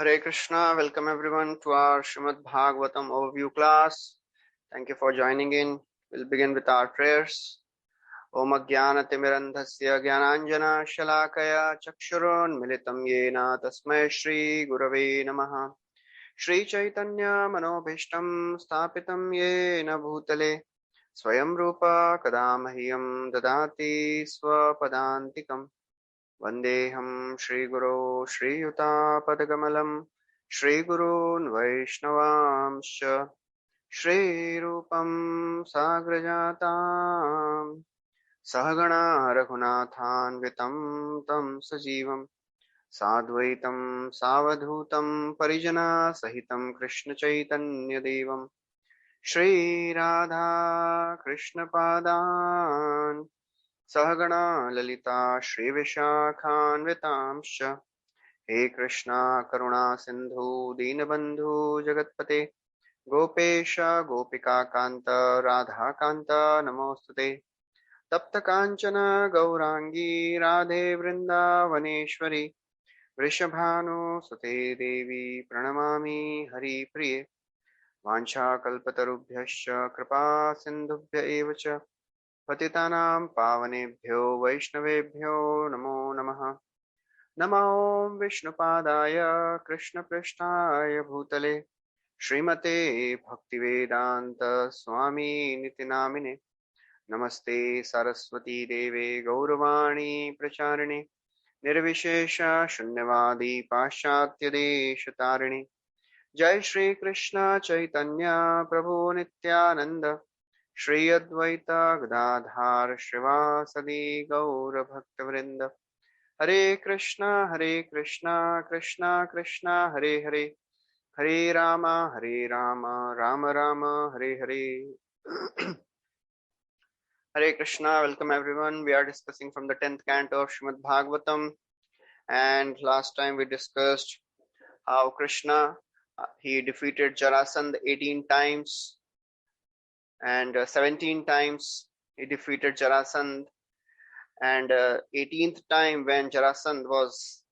Hare Krishna, welcome everyone to our Srimad Bhagavatam overview class. Thank you for joining in. We'll begin with our prayers. Om Ajnanatimirandhasya Jnananjana Shalakaya Chakshurun Militam Yena Tasmai Shri Gurave Namaha Shri Chaitanya Manobhishtam Sthapitam Yena Bhutale Swayam Rupa Kadamahyam Dadati Swapadantikam Vandeham Shri Guru Shri Yuta Padagamalам Shri Gurun Vaishnavamscha Shri Rupam Sagrajatam Sahagana Raghunathan Vitam Tam Sajivam Sadvaitam Savadhutam Parijana Sahitam Krishna Chaitanya Devam Shri Radha Krishna Padan Sahagana Lalita Shri Vishakhanvitamscha He Krishna Karuna Sindhu Dinabandhu Jagatpate Gopesha Gopika Kanta Radha Kanta Namostute Tapta Kanchana Gaurangi Radhe Vrindavaneshwari Vrishabhanu Sute Devi Pranamami Hari Priye Vancha Kalpatarubhyascha Kripa Sindhubhya Evacha Patitanam Pavanebhyo Vaishnavebhyo Namo Namaha Namo Vishnupadaya Krishna Prishtaya Bhutale Srimate Bhaktivedanta Swami Nitinamine Namaste Saraswati Deve Gauravani Pracharine Nirvishesha Shunyavadi Paschatya Deshatarine Jai Shri Krishna Chaitanya Prabhu Nityananda Shri Advaita Gadadhar Shrivasadi Gaura Bhaktavrinda Hare Krishna Krishna Krishna Hare Hare Hare Rama Rama Rama Hare Hare Hare Krishna, welcome everyone. We are discussing from the 10th canto of Srimad Bhagavatam, and last time we discussed how Krishna he defeated Jarasandha 18 times, and 17 times he defeated Jarasandha, and 18th time when Jarasandha was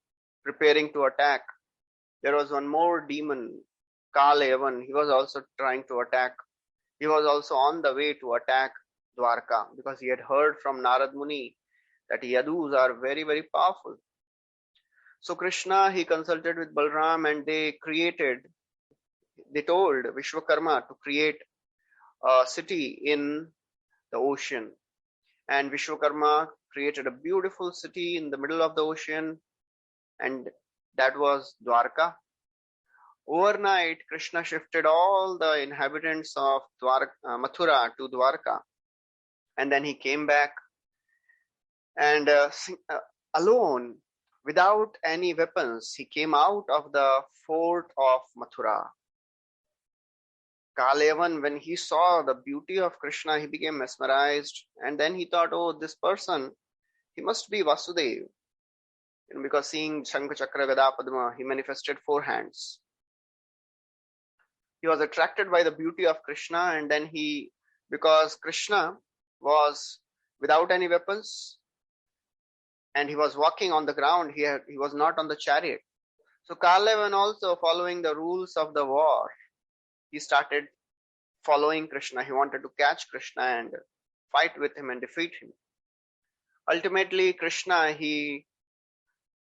preparing to attack, there was one more demon, Kalayavan. He was also trying to attack. He was also on the way to attack Dwarka because he had heard from Narad Muni that Yadus are very, very powerful. So Krishna, he consulted with Balram and they told Vishwakarma to create a city in the ocean. And Vishwakarma created a beautiful city in the middle of the ocean, and that was Dwarka. Overnight, Krishna shifted all the inhabitants of Mathura to Dwarka. And then he came back and alone, without any weapons, he came out of the fort of Mathura. Kalayavan, when he saw the beauty of Krishna, he became mesmerized. And then he thought, oh, this person, he must be Vasudeva. Because seeing Shankha Chakra Gada Padma, he manifested 4 hands. He was attracted by the beauty of Krishna, and then because Krishna was without any weapons and he was walking on the ground, he was not on the chariot. So Kalayavan, also following the rules of the war, he started following Krishna. He wanted to catch Krishna and fight with him and defeat him. Ultimately, Krishna, he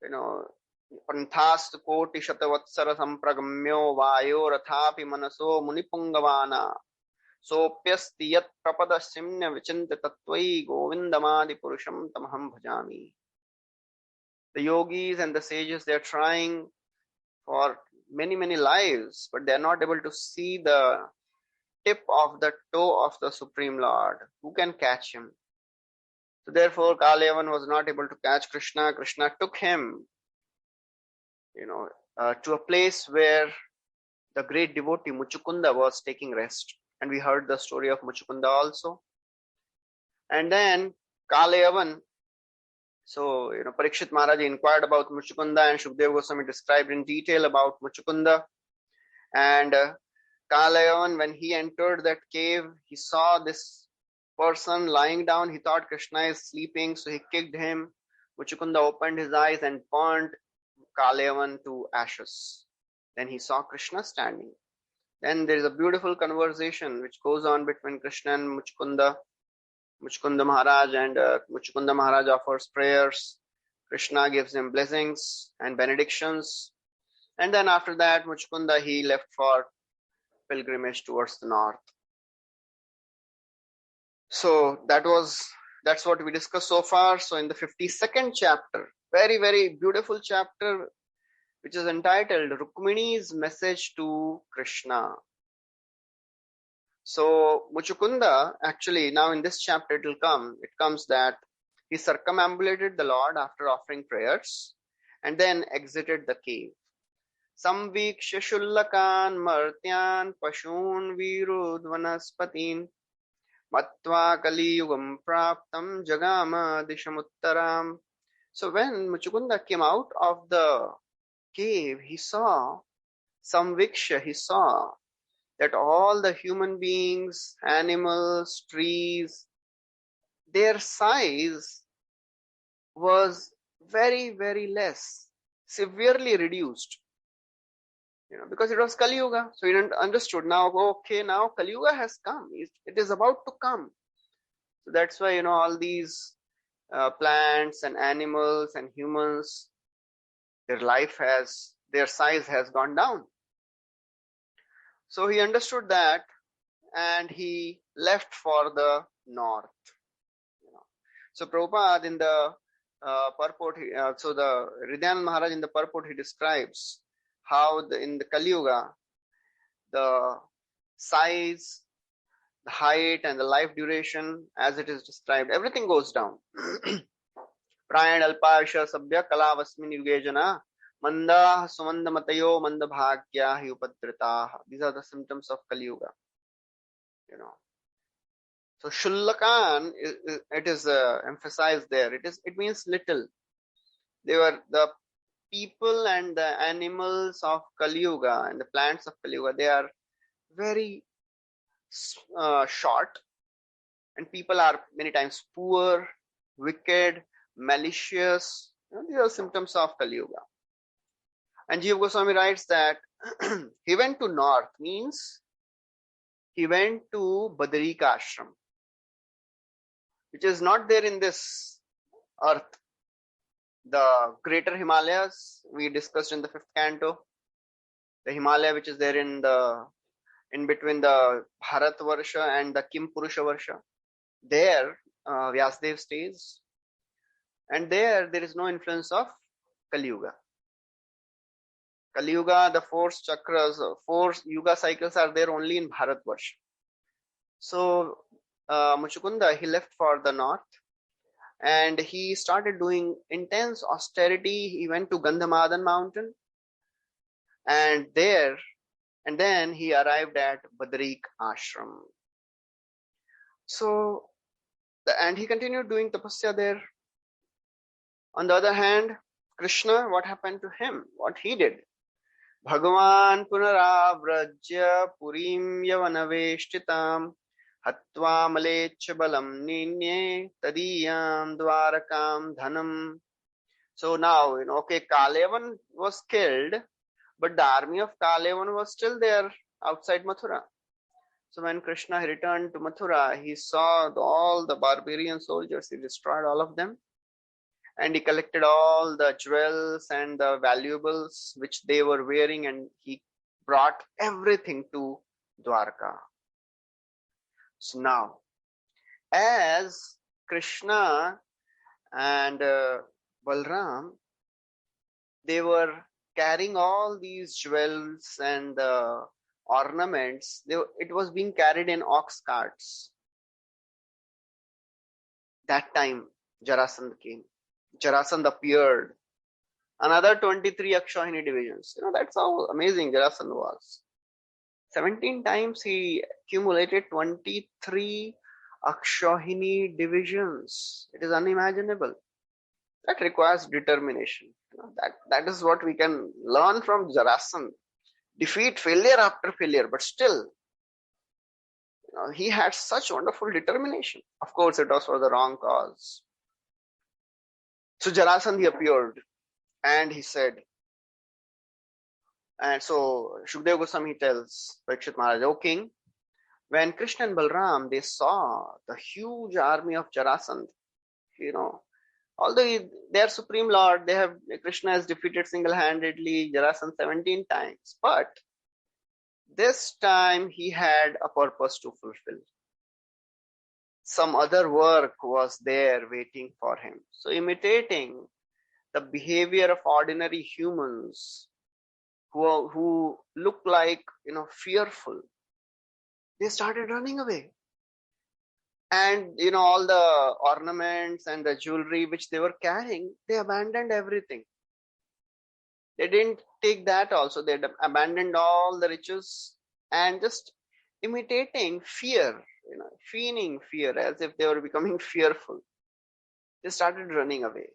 Panthast Koti Shatavatsara Sampragamyo Vayo Rathapi Manaso Munipungavana Sopyasti Yat Prapada Simnya Vichinta Tatvai Govindamadi Purusham Tamaham Bhajami. The yogis and the sages, they are trying for many, many lives, but they are not able to see the tip of the toe of the Supreme Lord. Who can catch him? So therefore, Kalayavan was not able to catch Krishna. Krishna took him, to a place where the great devotee Muchukunda was taking rest. And we heard the story of Muchukunda also. And then Kalayavan, so Parikshit Maharaj inquired about Muchukunda, and Shukdev Goswami described in detail about Muchukunda. And Kalayavan, when he entered that cave, he saw this person lying down. He thought Krishna is sleeping, so he kicked him. Muchukunda opened his eyes and burnt Kalayavan to ashes. Then he saw Krishna standing. Then there is a beautiful conversation which goes on between Krishna and Muchkunda. Muchkunda Maharaj, and Muchkunda Maharaj offers prayers. Krishna gives him blessings and benedictions. And then after that, Muchkunda, he left for pilgrimage towards the north. So that's what we discussed so far. So in the 52nd chapter, very, very beautiful chapter, which is entitled Rukmini's Message to Krishna. So Muchukunda, actually now in this chapter it comes that he circumambulated the Lord after offering prayers and then exited the cave. Samviksha shullakan martyan pashun virudvanaspatin matva kaliyugam praptam jagama dishamuttaram. So when Muchukunda came out of the cave, he saw that all the human beings, animals, trees, their size was very, very less, severely reduced. Because it was Kali Yuga. So he didn't understood. Now Kali Yuga has come. It is about to come. So that's why, all these plants and animals and humans, their size has gone down. So he understood that and he left for the north. So Prabhupada in the purport, so the Hridayana Maharaj in the purport, he describes how in the Kali Yuga, the size, the height and the life duration as it is described, everything goes down. Prayan alpayasha sabya kalavasmin yugejana manda sumanda matayo manda bhagya hi upadritaha. These are the symptoms of Kali Yuga. So Shullakan, it is emphasized there. It means little. They were the people and the animals of Kali Yuga and the plants of Kali Yuga. They are very short, and people are many times poor, wicked, malicious. These are symptoms of Kali Yuga. And Jiva Goswami writes that he went to north, means he went to Badrika Ashram, which is not there in this earth. The greater Himalayas we discussed in the 5th canto, the Himalaya which is there in between the Bharat Varsha and the Kim Purusha Varsha, there Vyasadeva stays, and there is no influence of Kali Yuga. Kali Yuga, the 4 chakras, 4 Yuga cycles are there only in Bharat Varsha. So Muchukunda, he left for the north and he started doing intense austerity. He went to Gandhamadan mountain and then he arrived at Badrik Ashram. So, and he continued doing tapasya there. On the other hand, Krishna, what happened to him? What he did? Bhagavan punaravrajya purim yavanaveshtitam hatva malechya balam ninye tadiyam dvarakam dhanam. So now, Kalevan was killed, but the army of Kalevan was still there outside Mathura. So when Krishna returned to Mathura, he saw all the barbarian soldiers. He destroyed all of them. And he collected all the jewels and the valuables which they were wearing, and he brought everything to Dwarka. So now, as Krishna and Balram, they were carrying all these jewels and ornaments. It was being carried in ox carts. That time, Jarasandha came. Jarasandha appeared. Another 23 Akshauhini divisions. That's how amazing Jarasandha was. 17 times he accumulated 23 Akshauhini divisions. It is unimaginable. That requires determination. That is what we can learn from Jarasandha. Defeat failure after failure, but still, he had such wonderful determination. Of course, it was for the wrong cause. So Jarasandha appeared and he said, And so Shukdev Goswami tells Parikshit Maharaj, O king, when Krishna and Balram, they saw the huge army of Jarasandha, although they are supreme lord, Krishna has defeated single-handedly Jarasandha 17 times, but this time he had a purpose to fulfill. Some other work was there waiting for him. So imitating the behavior of ordinary humans who look like, fearful, they started running away. And, all the ornaments and the jewelry which they were carrying, they abandoned everything. They didn't take that also. They abandoned all the riches and just imitating fear, feigning fear as if they were becoming fearful. They started running away.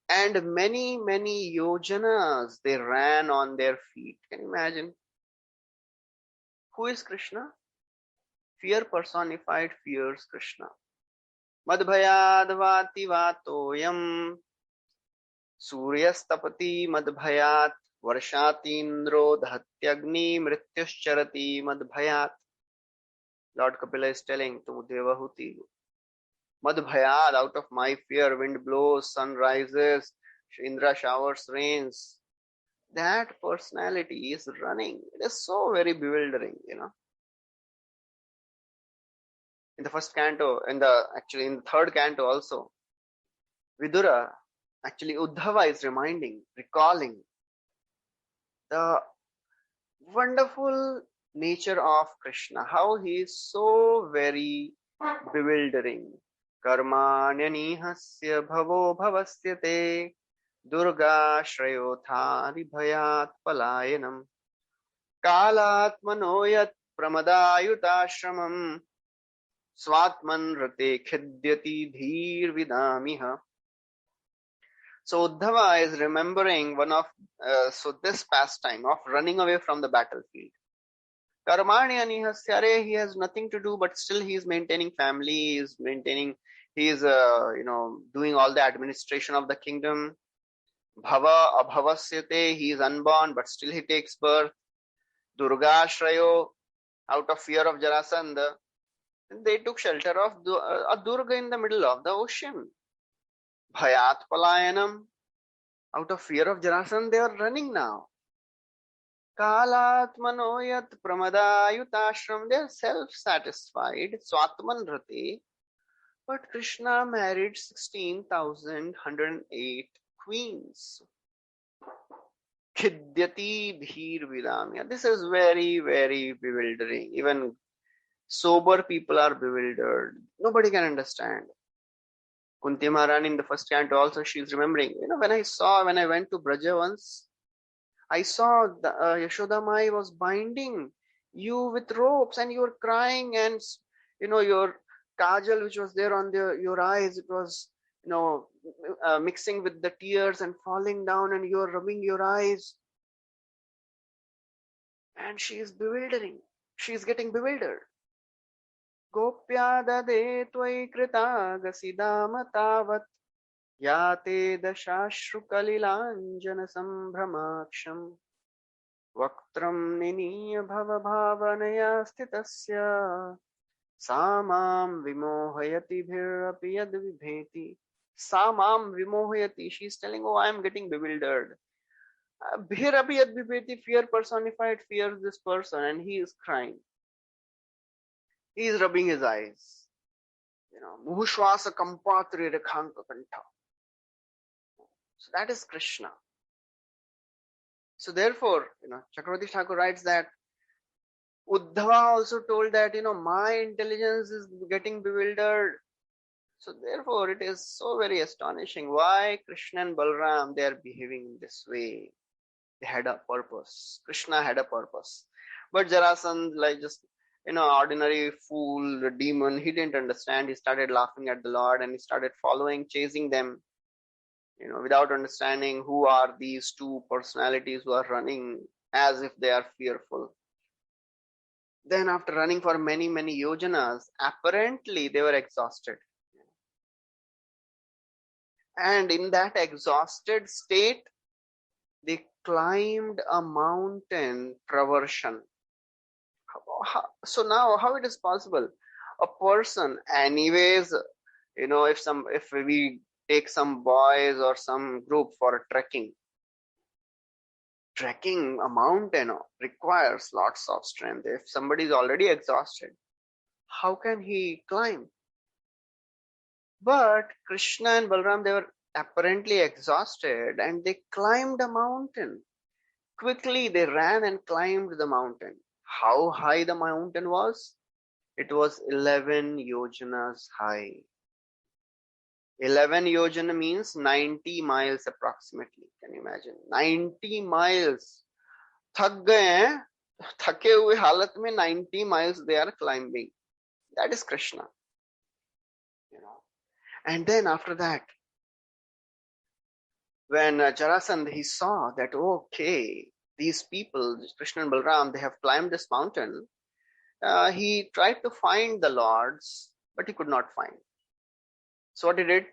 And many, many yojanas, they ran on their feet. Can you imagine? Who is Krishna? Fear personified fears Krishna. Madbhayad vati vatoyam suryastapati madbhayat varshatindro dhatyagni mrityuscharati madbhayat. Lord Kapila is telling to Devahuti, Madbhayad, out of my fear, wind blows, sun rises, Indra showers rains. That personality is running. It is so very bewildering, In the first canto, in the third canto also, Vidura, Uddhava is recalling the wonderful nature of Krishna, how he is so very bewildering. Karmanyanihasya bhavo bhavasya te durga shrayotha bhayat palayanam kalatmanoyat pramadayutashramam swatman rate khidyati dhir vidamiha. So Uddhava is remembering this pastime of running away from the battlefield. Karmani he has nothing to do, but still he is maintaining family, he is doing all the administration of the kingdom. Bhava abhavasyate, he is unborn, but still he takes birth. Durga Shrayo, out of fear of Jarasandha, they took shelter of a Durga in the middle of the ocean. Bhayat palayanam, out of fear of Jarasandha, they are running now. Kalatmanoyat pramadayutashram, they are self-satisfied, swatman rati, but Krishna married 16,108 queens. Khidyati dhir vidamya. This is very, very bewildering. Even sober people are bewildered. Nobody can understand. Kunti Maharani in the first canto also, she is remembering, when I went to Braja once, I saw the Yashoda Mai was binding you with ropes and you were crying, and your kajal which was there on your eyes, it was mixing with the tears and falling down, and you are rubbing your eyes, and she is getting bewildered. Gopya dade tvai krita gasidama tavat Yate dashashru kalilanjana sambhramaksham Vaktram niniya bhava bhavanaya sthitasya Samam vimohayati bhirapi yad vibheti. Samam vimohayati. She is telling, I am getting bewildered. Bhirapi yad vibheti, fear personified, fears this person, and he is crying. He is rubbing his eyes. Muhushvasa kampatri rekhanka kantha. So that is Krishna. So therefore, Chakravarti Thakur writes that Uddhava also told that, my intelligence is getting bewildered. So therefore, it is so very astonishing why Krishna and Balram, they are behaving in this way. They had a purpose. Krishna had a purpose. But Jarasandha, like just, ordinary fool, the demon, he didn't understand. He started laughing at the Lord and he started chasing them. Without understanding who are these two personalities who are running as if they are fearful. Then after running for many, many yojanas, apparently they were exhausted. And in that exhausted state, They climbed a mountain traversion. So now how it is possible? A person, anyways, if we take some boys or some group for trekking a mountain requires lots of strength. If somebody is already exhausted, how can he climb? But Krishna and Balram, they were apparently exhausted and they climbed a mountain. Quickly they ran and climbed the mountain. How high the mountain was? It was 11 yojanas high. 11 yojana means 90 miles approximately. Can you imagine? 90 miles. थक गए हैं, थके हुए हालत में 90 miles they are climbing. That is Krishna. And then after that, when Jarasandh, he saw that, okay, these people, Krishna and Balram, they have climbed this mountain. He tried to find the lords, but he could not find. So what he did?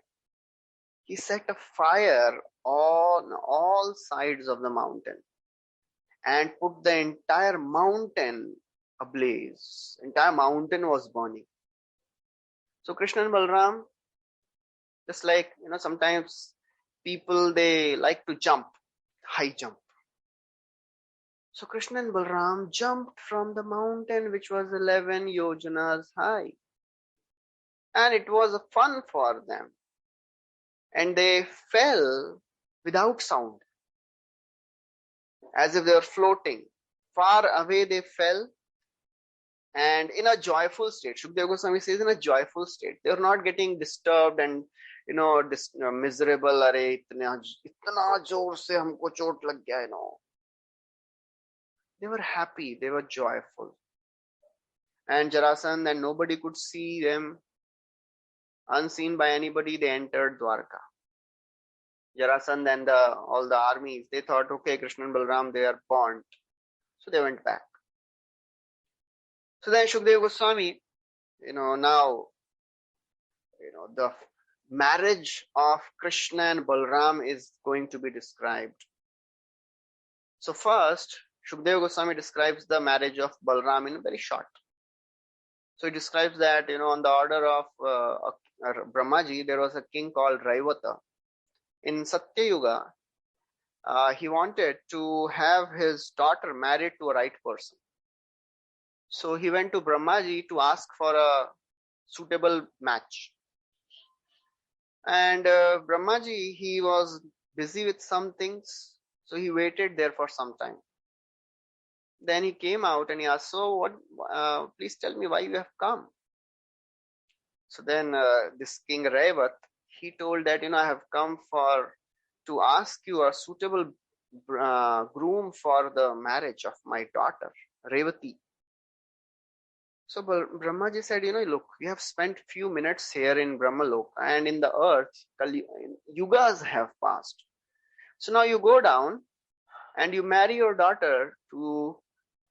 He set a fire on all sides of the mountain and put the entire mountain ablaze. Entire mountain was burning. So Krishna and Balram, just like, sometimes people, they like to jump, high jump. So Krishna and Balram jumped from the mountain which was 11 yojanas high. And it was fun for them. And they fell without sound, as if they were floating. Far away they fell, and in a joyful state. Shukadeva Goswami says in a joyful state. They were not getting disturbed and miserable. Arey, itna jor se humko chot lag gaya, They were happy. They were joyful. And Jarasandh, and nobody could see them. Unseen by anybody, they entered Dwarka. Jarasandh and all the armies, they thought, okay, Krishna and Balram, they are burnt. So they went back. So then Shukadeva Goswami, now, the marriage of Krishna and Balram is going to be described. So first, Shukadeva Goswami describes the marriage of Balram in very short. So he describes that, on the order of Brahmaji, there was a king called Raivata. In Satya Yuga, he wanted to have his daughter married to a right person. So he went to Brahmaji to ask for a suitable match. And Brahmaji, he was busy with some things, so he waited there for some time. Then he came out and he asked, so what, please tell me why you have come. So then this King Raivat, he told that, I have come to ask you a suitable groom for the marriage of my daughter, Revati. So Brahmaji said, look, we have spent few minutes here in Brahmalok and in the earth, yugas have passed. So now you go down and you marry your daughter to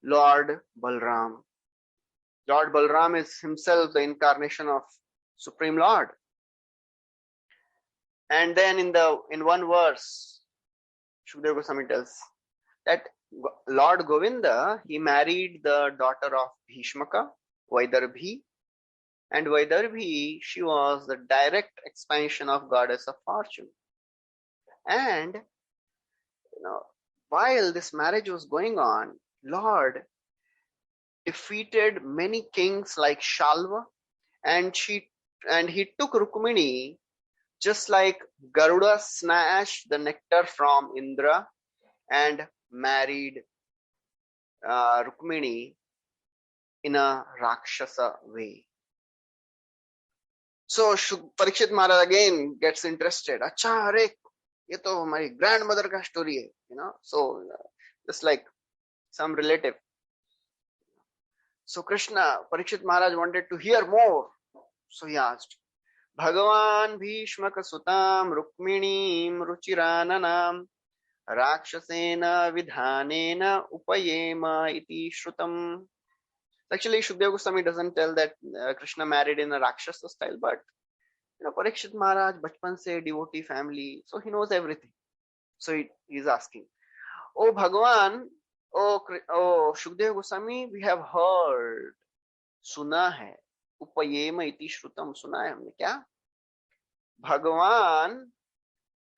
Lord Balram. Lord Balram is himself the incarnation of Supreme Lord. And then in one verse, Shukadeva Goswami tells that Lord Govinda, he married the daughter of Bhishmaka, Vaidarbhi, and Vaidarbhi, she was the direct expansion of goddess of fortune. And while this marriage was going on, Lord defeated many kings like Shalva, and he took Rukmini, just like Garuda snatched the nectar from Indra and married Rukmini in a Rakshasa way. So Parikshit Maharaj again gets interested. Acha, Hare, ye to my grandmother ka story hai, So just like some relative. So Parikshit Maharaj wanted to hear more. So he asked, Bhagavan Bhishmaka Sutam Rukminim Ruchirananam Rakshasena Vidhanena Upayema Iti Shrutam. Actually, Shukadeva Goswami doesn't tell that Krishna married in a Rakshasa style, but Parikshit Maharaj, bachpan se devotee family, so he knows everything. So he is asking, Oh Bhagavan, oh Shukdev Goswami, we have heard, सुना है, उपयेम इति श्रुतम, सुना है हमने क्या? Bhagavan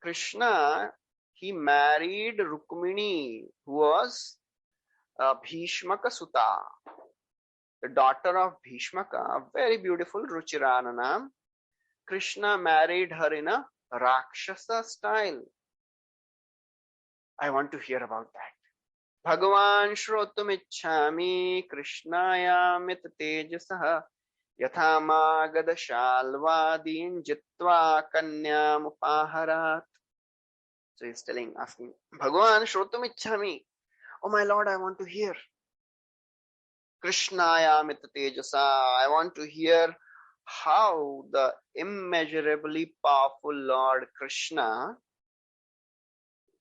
Krishna, he married Rukmini, who was Bhishmaka Suta, the daughter of Bhishmaka, a very beautiful Ruchirananam. Krishna married her in a Rakshasa style. I want to hear about that. Bhagavan Shrotumicchami Krishnayamit Tejasah Yathama Shalvadin Jitva Kanyam Upaharat. So he's asking, Bhagavan Shrotumicchami. Oh my Lord, I want to hear. Krishnayamit Tejasa. I want to hear how the immeasurably powerful Lord Krishna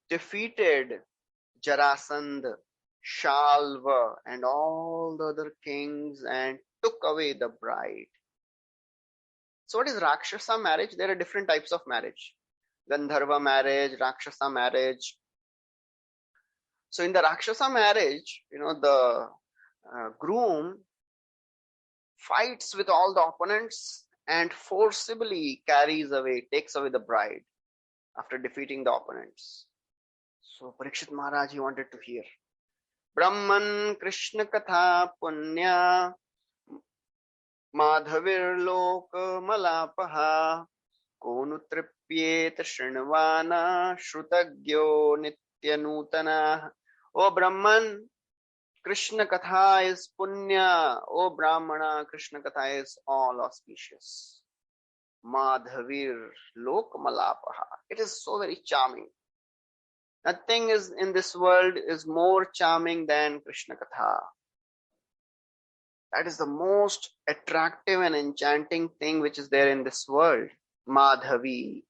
defeated Jarasandha, Shalva, and all the other kings and took away the bride. So what is Rakshasa marriage? There are different types of marriage. Gandharva marriage, Rakshasa marriage. So in the Rakshasa marriage, the groom fights with all the opponents and forcibly takes away the bride after defeating the opponents. So Parikshit Maharaj, he wanted to hear. Brahman Krishna Katha Punya Madhavir Loka Malapaha Konutripyet Srinvana Shrutagyo Nityanutana. O Brahman, Krishna Katha is Punya. O Brahmana, Krishna Katha is all auspicious. Madhavir Loka Malapaha. It is so very charming. Nothing is in this world is more charming than Krishna Katha. That is the most attractive and enchanting thing which is there in this world. Madhavi.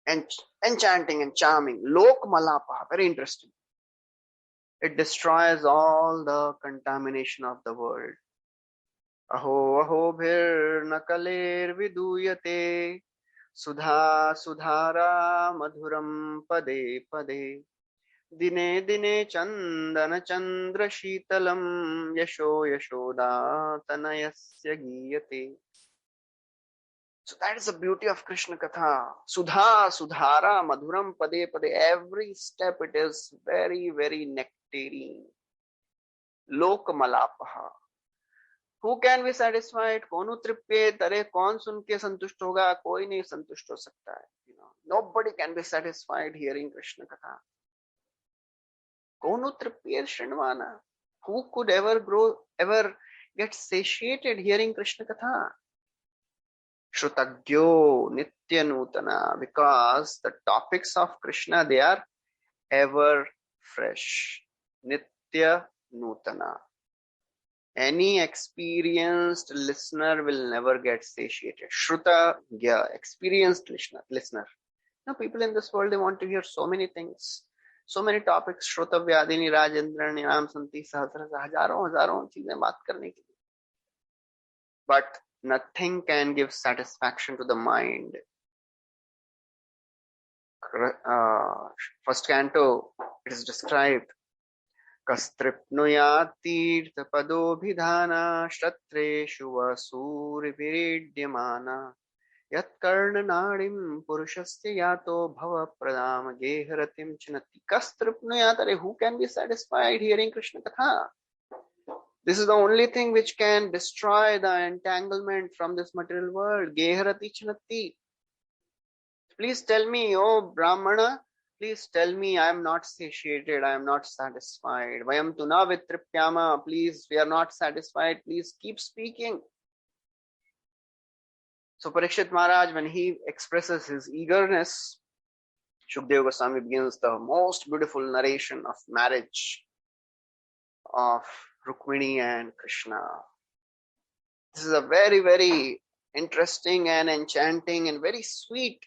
Enchanting and charming. Lok Malapaha. Very interesting. It destroys all the contamination of the world. Aho aho bhir nakaler viduyate. Sudha sudhara madhuram pade pade. Dine dine chandana chandra shitalam yasho yashoda tanayasya giyate. So that is the beauty of Krishna Katha. Sudha sudhara madhuram pade pade. Every step it is very, very nectarine. Lok malapaha. Who can be satisfied? Konu trippe tare kaun sun ke santusht hoga? Koi nahi santusht ho sakta hai. Nobody can be satisfied hearing Krishna Katha. Konu trippe Srinvana. Who could ever get satiated hearing Krishna Katha? Shrutagyo Nityanutana. Because the topics of Krishna, they are ever fresh. Nitya Nutana. Any experienced listener will never get satiated. Shrutagya, experienced listener. People in this world, they want to hear so many things, so many topics. Shruta Vyadini Rajendra Niyam Santi Sahasra, hazaron cheezein baat karne ke liye. But nothing can give satisfaction to the mind. First canto, it is described. Kastripnuya tirtha padobhidhana shatreshu vasuriviridhyamana yat karna nadim purushasya yato bhava pradam geharatim chinati. Kastripnuya, who can be satisfied hearing Krishna Katha? This is the only thing which can destroy the entanglement from this material world. Geharati chinati. Please tell me, oh Brahmana, please tell me, I am not satiated, I am not satisfied. Vayam tuna vitripyama, please, we are not satisfied, please keep speaking. So Parikshit Maharaj, when he expresses his eagerness, Shukdev Goswami begins the most beautiful narration of marriage of Rukmini and Krishna. This is a very, very interesting and enchanting and very sweet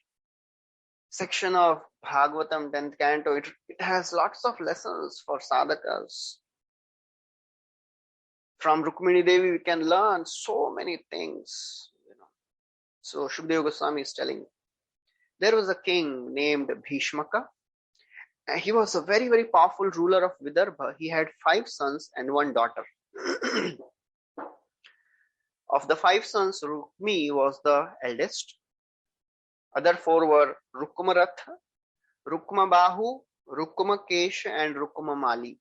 section of Bhagavatam 10th canto. It has lots of lessons for sadhakas. From Rukmini Devi we can learn so many things. So Shukdev Goswami is telling, there was a king named Bhishmaka, He was a very, very powerful ruler of Vidarbha. He had 5 sons and 1 daughter. Of the 5 sons, Rukmi was the eldest. Other 4 were Rukmaratha, Rukmabahu, Rukmakesh, and Rukmamali.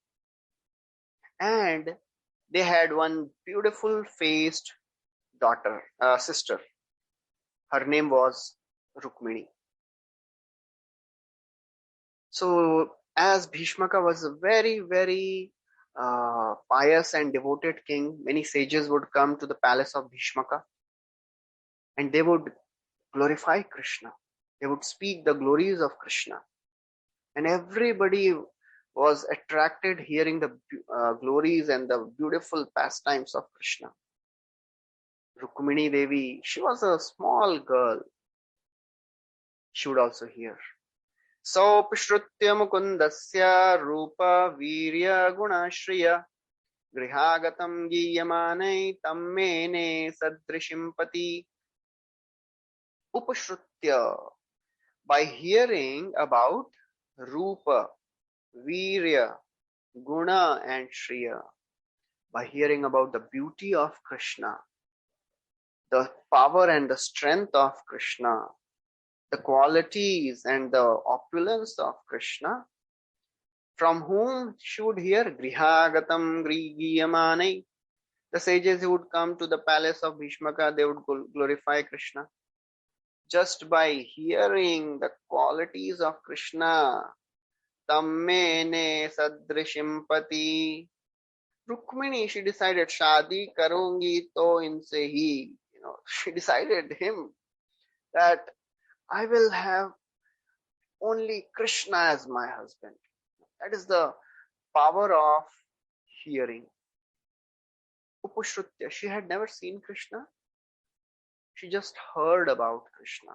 And they had one beautiful faced sister. Her name was Rukmini. So, as Bhishmaka was a very, very pious and devoted king, many sages would come to the palace of Bhishmaka and they would glorify Krishna. They would speak the glories of Krishna. And everybody was attracted hearing the glories and the beautiful pastimes of Krishna. Rukmini Devi, she was a small girl. She would also hear. Saupshrutya mukundasya rupa virya gunashriya grihagatam giyamanai tammene sadrishimpati. Upashrutya, by hearing about Rupa, Virya, Guna and Shriya, by hearing about the beauty of Krishna, the power and the strength of Krishna, the qualities and the opulence of Krishna, from whom she would hear Grihagatam Grigiyamanai. The sages who would come to the palace of Bhishmaka, they would glorify Krishna. Just by hearing the qualities of Krishna, Tammene Sadrishimpati. Rukmini, she decided, Shadi karungi to inse hi. She decided him that I will have only Krishna as my husband. That is the power of hearing. Upashrutya, she had never seen Krishna. She just heard about Krishna.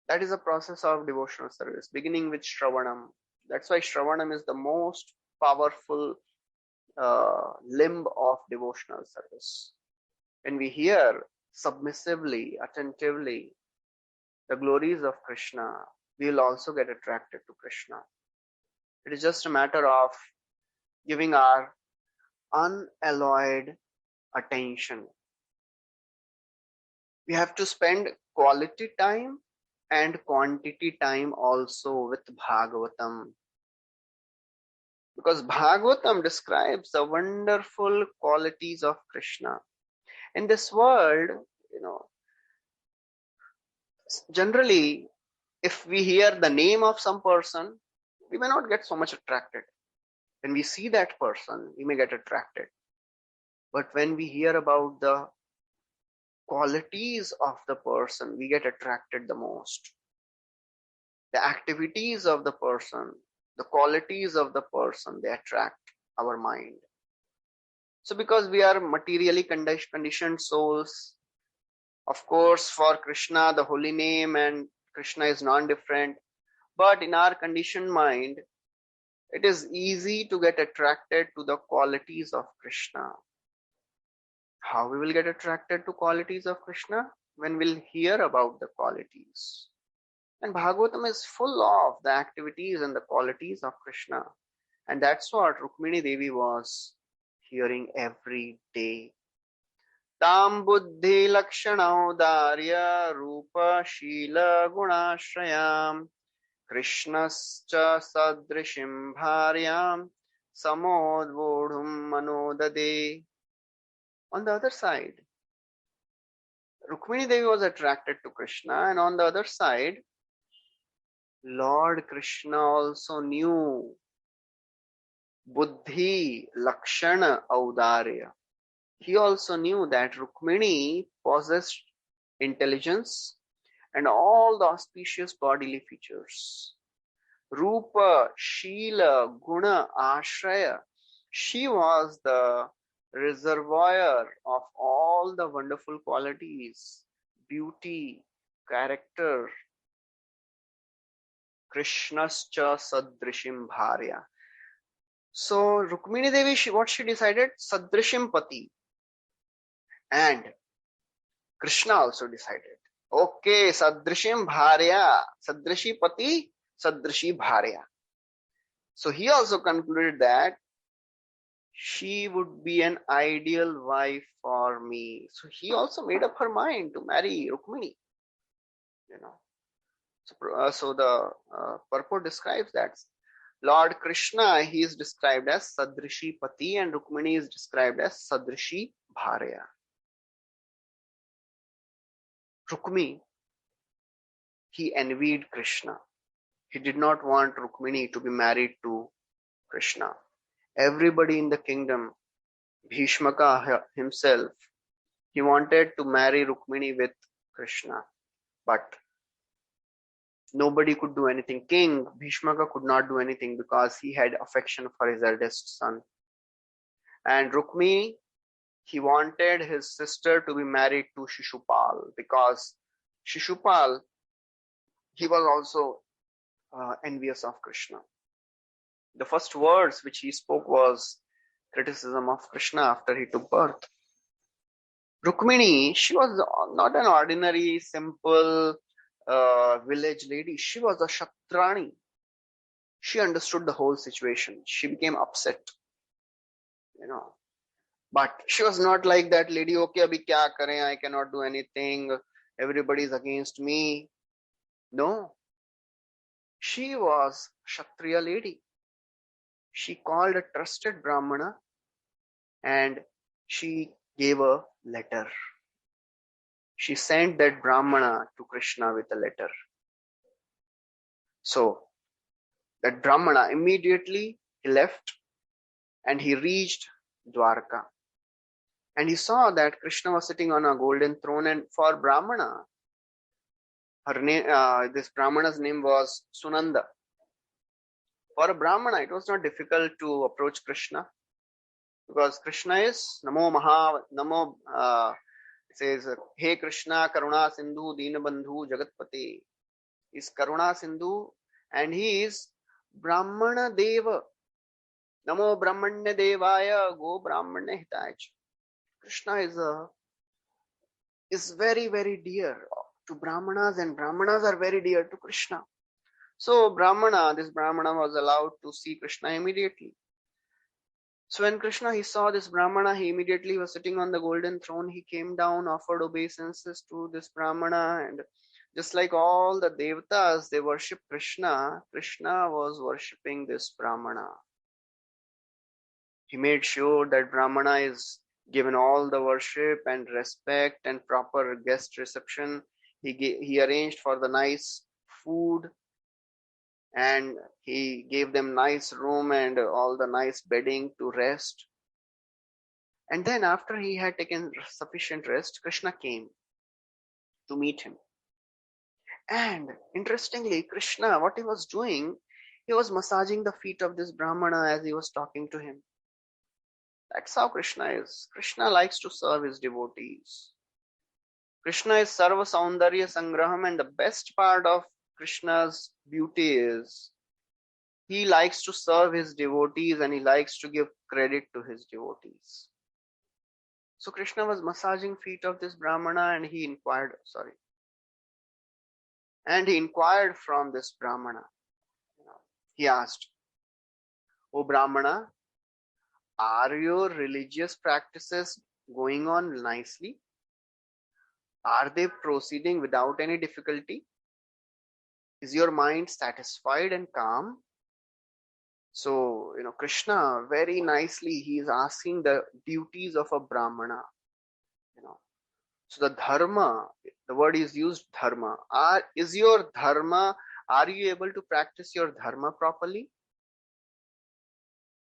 That is a process of devotional service, beginning with Shravanam. That's why Shravanam is the most powerful limb of devotional service. When we hear submissively, attentively, the glories of Krishna, we will also get attracted to Krishna. It is just a matter of giving our unalloyed attention. We have to spend quality time and quantity time also with Bhagavatam. Because Bhagavatam describes the wonderful qualities of Krishna. In this world, generally, if we hear the name of some person, we may not get so much attracted. When we see that person, we may get attracted. But when we hear about the qualities of the person, we get attracted the most. The activities of the person, the qualities of the person, they attract our mind. So because we are materially conditioned souls, of course, for Krishna, the holy name and Krishna is non-different. But in our conditioned mind, it is easy to get attracted to the qualities of Krishna. How we will get attracted to qualities of Krishna? When we'll hear about the qualities. And Bhagavatam is full of the activities and the qualities of Krishna. And that's what Rukmini Devi was hearing every day. Tam buddhi lakshana darya rupa shila gunashrayam krishnascha sadrishim bharyam samodvodhum manodade. On the other side, Rukmini Devi was attracted to Krishna, and on the other side, Lord Krishna also knew Buddhi Lakshana Audarya. He also knew that Rukmini possessed intelligence and all the auspicious bodily features. Rupa, Shila, Guna, Ashraya. She was the reservoir of all the wonderful qualities, beauty, character. Krishnascha Sadrishim Bharya. So Rukmini Devi, what she decided? Sadrishim Pati. And Krishna also decided. Okay, Sadrishim Bharya. Sadrishi Pati, Sadrishi Bharya. So he also concluded that she would be an ideal wife for me. So he also made up her mind to marry Rukmini. You know, so the purport describes that Lord Krishna, he is described as Sadrishi Pati, and Rukmini is described as Sadrishi Bharya. Rukmini, he envied Krishna. He did not want Rukmini to be married to Krishna. Everybody in the kingdom, Bhishmaka himself, he wanted to marry Rukmini with Krishna, but nobody could do anything. King Bhishmaka could not do anything because he had affection for his eldest son. And Rukmini, he wanted his sister to be married to Shishupal because Shishupal, he was also envious of Krishna. The first words which he spoke was criticism of Krishna after he took birth. Rukmini, she was not an ordinary, simple village lady. She was a Kshatrani. She understood the whole situation. She became upset, you know. But she was not like that lady, okay, abhi kya kare, I cannot do anything, everybody is against me. No. She was Kshatriya lady. She called a trusted Brahmana and she gave a letter. She sent that Brahmana to Krishna with a letter. So that Brahmana immediately he left and he reached Dwarka. And he saw that Krishna was sitting on a golden throne, and for Brahmana, her name, this Brahmana's name was Sunanda. For a Brahmana, it was not difficult to approach Krishna because Krishna is Namo, it says, Hey Krishna, Karuna Sindhu, Deenabandhu, Jagatpate. Is Karuna Sindhu and he is Brahmana Deva. Namo Brahmanya Devaya, Go Brahmanya Hitaya. Krishna is very, very dear to Brahmanas, and Brahmanas are very dear to Krishna. So this Brahmana was allowed to see Krishna immediately. So when Krishna, he saw this Brahmana, he immediately was sitting on the golden throne. He came down, offered obeisances to this Brahmana, and just like all the Devatas, they worship Krishna. Krishna was worshipping this Brahmana. He made sure that Brahmana is given all the worship and respect and proper guest reception. He arranged for the nice food and he gave them nice room and all the nice bedding to rest. And then after he had taken sufficient rest, Krishna came to meet him. And interestingly, Krishna, what he was doing, he was massaging the feet of this Brahmana as he was talking to him. That's how Krishna is. Krishna likes to serve his devotees. Krishna is Sarva Saundarya Sangraham, and the best part of Krishna's beauty is he likes to serve his devotees and he likes to give credit to his devotees. So Krishna was massaging feet of this Brahmana and he inquired from this Brahmana. He asked, O Brahmana, are your religious practices going on nicely? Are they proceeding without any difficulty? Is your mind satisfied and calm? So, Krishna very nicely, he is asking the duties of a Brahmana. So the dharma, the word is used dharma. Is your dharma, are you able to practice your dharma properly?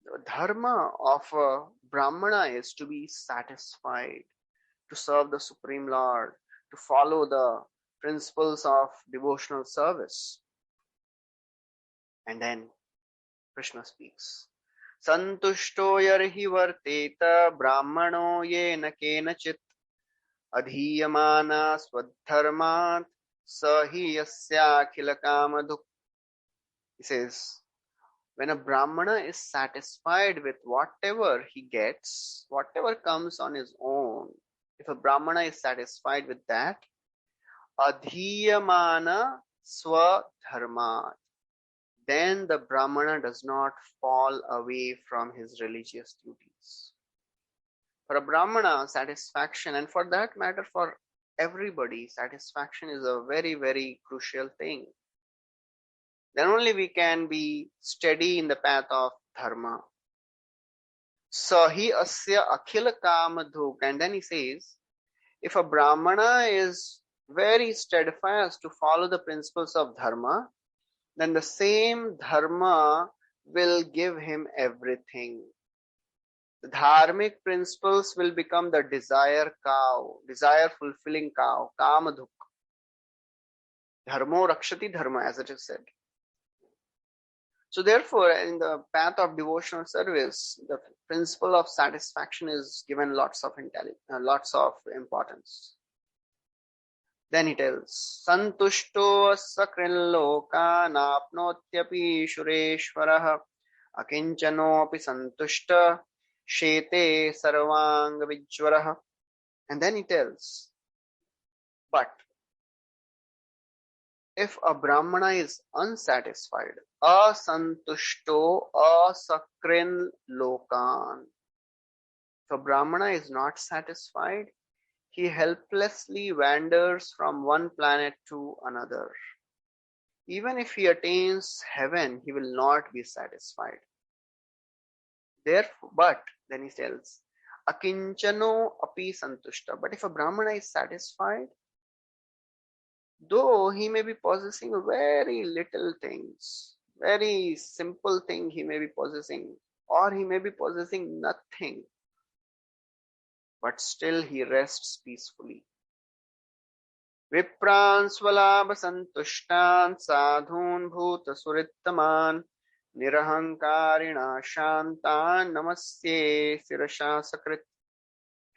The dharma of a Brahmana is to be satisfied, to serve the Supreme Lord, to follow the principles of devotional service. And then Krishna speaks. Santushto yarhi varteta brahmano yena kenachit adhiyamana swadharmat sahi yasya khila kamaduk. He says, when a Brahmana is satisfied with whatever he gets, whatever comes on his own, if a Brahmana is satisfied with that, adhiyamana swadharmat, then the Brahmana does not fall away from his religious duties. For a Brahmana, satisfaction, and for that matter, for everybody, satisfaction is a very, very crucial thing. Then only we can be steady in the path of dharma. Sahi asya akhila kamadhuk. And then he says, if a Brahmana is very steadfast to follow the principles of dharma, then the same dharma will give him everything. The dharmic principles will become the desire cow, desire fulfilling cow, kamadhuk. Dharmo rakshati dharma, as it is said. So therefore, in the path of devotional service, the principle of satisfaction is given lots of importance. Then he tells, Santushto sakrilloka napnotyapi shureshwarah akinchanopi santushta shete sarvang vijwarah. And then he tells, but if a Brahmana is unsatisfied, asantushto asakrin lokan. If a Brahmana is not satisfied, he helplessly wanders from one planet to another. Even if he attains heaven, he will not be satisfied. Therefore, but then he tells, akinchano api santushta. But if a Brahmana is satisfied, though he may be possessing very little things, very simple thing he may be possessing, or he may be possessing nothing, but still he rests peacefully. Vipran swalabha santushtan sadhun bhuta surittaman nirahankarina shantan namasye sirasha sakrit.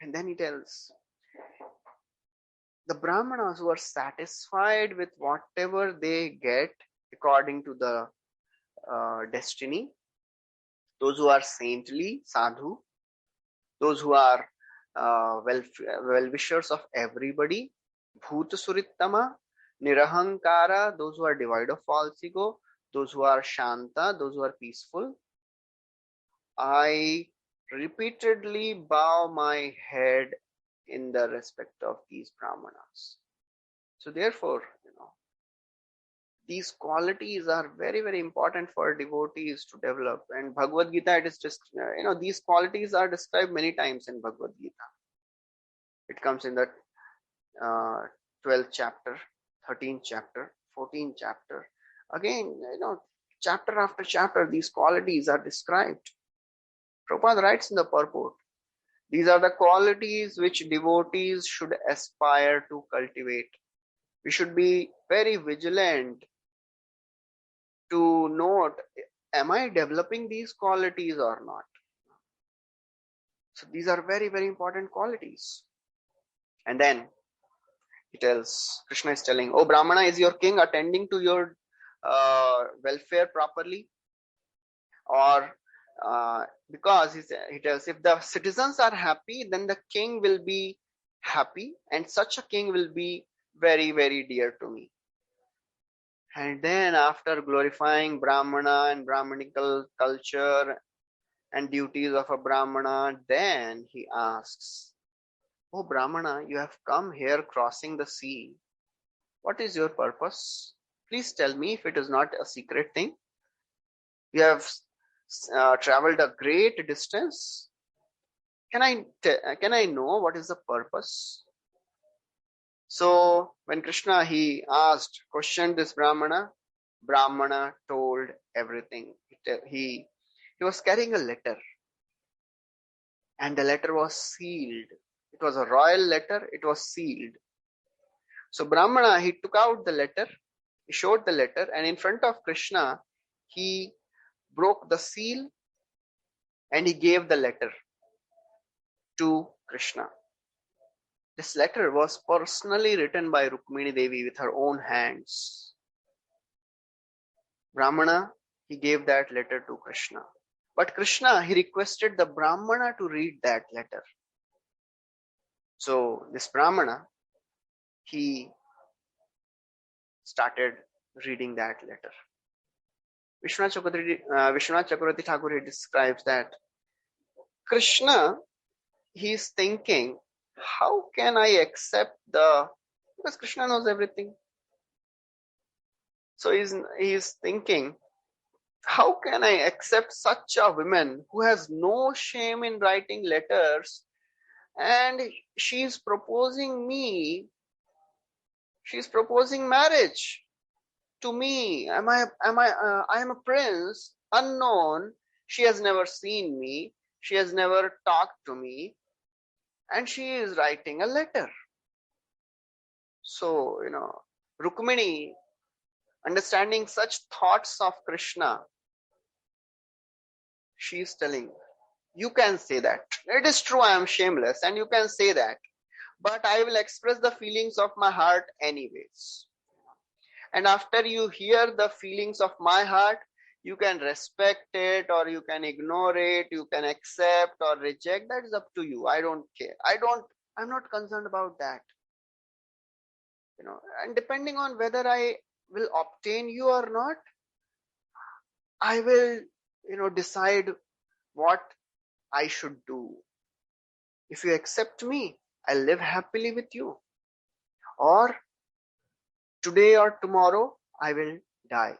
And then he tells, the Brahmanas who are satisfied with whatever they get according to the destiny, those who are saintly, sadhu, those who are well-wishers of everybody, bhuta surittama, nirahankara, those who are devoid of false ego, those who are shanta, those who are peaceful. I repeatedly bow my head in the respect of these Brahmanas. So therefore, these qualities are very, very important for devotees to develop. And Bhagavad Gita, it is just, these qualities are described many times in Bhagavad Gita. It comes in the 12th chapter, 13th chapter, 14th chapter. Again, chapter after chapter, these qualities are described. Prabhupada writes in the purport, these are the qualities which devotees should aspire to cultivate. We should be very vigilant to note, am I developing these qualities or not? So these are very, very important qualities. And then he tells, Krishna is telling, oh Brahmana, is your king attending to your welfare properly? Or because he tells, if the citizens are happy, then the king will be happy, and such a king will be very, very dear to me. And then after glorifying Brahmana and Brahmanical culture and duties of a Brahmana, then he asks, oh Brahmana, you have come here crossing the sea. What is your purpose? Please tell me if it is not a secret thing. You have traveled a great distance. Can I know what is the purpose? So when Krishna, he questioned this Brahmana told everything. He was carrying a letter, and the letter was sealed. It was a royal letter, it was sealed. So Brahmana, he took out the letter, he showed the letter, and in front of Krishna, he broke the seal and he gave the letter to Krishna. This letter was personally written by Rukmini Devi with her own hands. Brahmana, he gave that letter to Krishna. But Krishna, he requested the Brahmana to read that letter. So this Brahmana, he started reading that letter. Vishwanath Chakravarti Thakur, he describes that Krishna, he is thinking, how can I accept because Krishna knows everything. So he's thinking, how can I accept such a woman who has no shame in writing letters, and she's proposing marriage to me. I am a prince, unknown. She has never seen me. She has never talked to me, and she is writing a letter. So, Rukmini, understanding such thoughts of Krishna, she is telling, you can say that. It is true, I am shameless, and you can say that. But I will express the feelings of my heart anyways. And after you hear the feelings of my heart, you can respect it or you can ignore it, you can accept or reject. That is up to you. I don't care. I'm not concerned about that. And depending on whether I will obtain you or not, I will, decide what I should do. If you accept me, I'll live happily with you. Or today or tomorrow, I will die.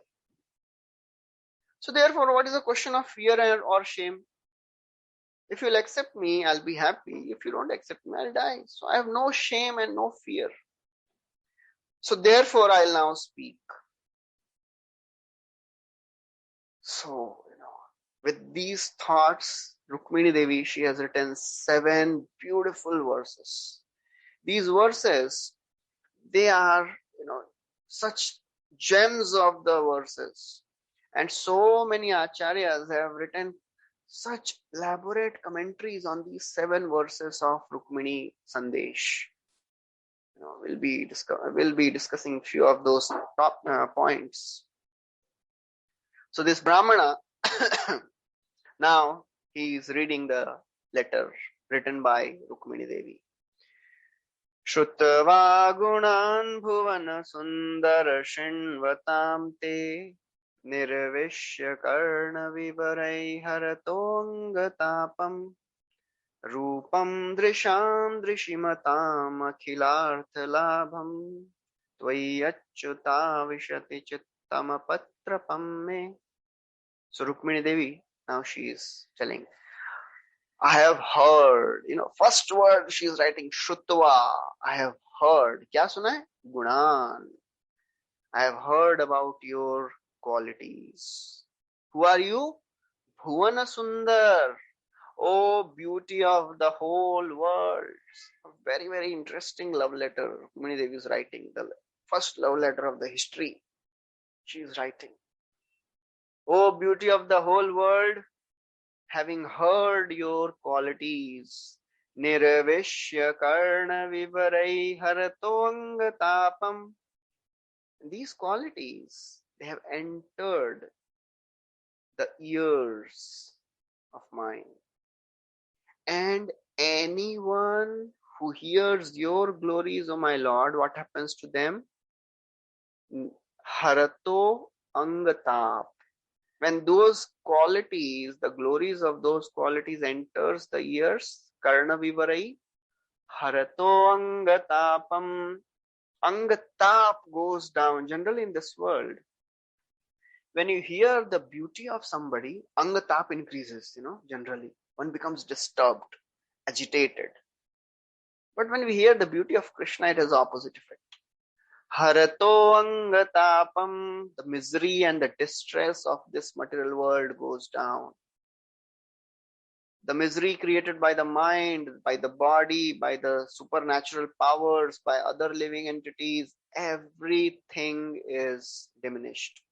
So therefore, what is the question of fear or shame? If you'll accept me, I'll be happy. If you don't accept me, I'll die. So I have no shame and no fear. So therefore, I'll now speak. So, with these thoughts, Rukmini Devi, she has written 7 beautiful verses. These verses, they are, such gems of the verses. And so many acharyas have written such elaborate commentaries on these 7 verses of Rukmini Sandesh. We'll be discussing few of those top points. So this Brahmana, now he is reading the letter written by Rukmini Devi. Shrutva gunan bhuvana sundara shinvatam te nirvishya karna vivarai haratonggatapam Rupam drisham drishimatam akhilarthalabham tvayachyuta vishati chittamapatrapam me. So Rukmini Devi, now she is telling, I have heard, first word she is writing, Shrutva, I have heard. Kya suna hai? Gunan. I have heard about your qualities. Who are you? Bhuvana Sundar. Oh, beauty of the whole world. A very, very interesting love letter Rukmini Devi is writing. The first love letter of the history. She is writing. Oh, beauty of the whole world, having heard your qualities, Nirvishya karna vivarai haratonggatapam. These qualities, they have entered the ears of mine. And anyone who hears your glories, O my Lord, what happens to them? Harato angatap. When those qualities, the glories of those qualities enters the ears, karna vivarai, harato angatapam. Angatap goes down. Generally in this world, when you hear the beauty of somebody, angatap increases, generally. One becomes disturbed, agitated. But when we hear the beauty of Krishna, it has opposite effect. Harato angatapam, the misery and the distress of this material world goes down. The misery created by the mind, by the body, by the supernatural powers, by other living entities, everything is diminished.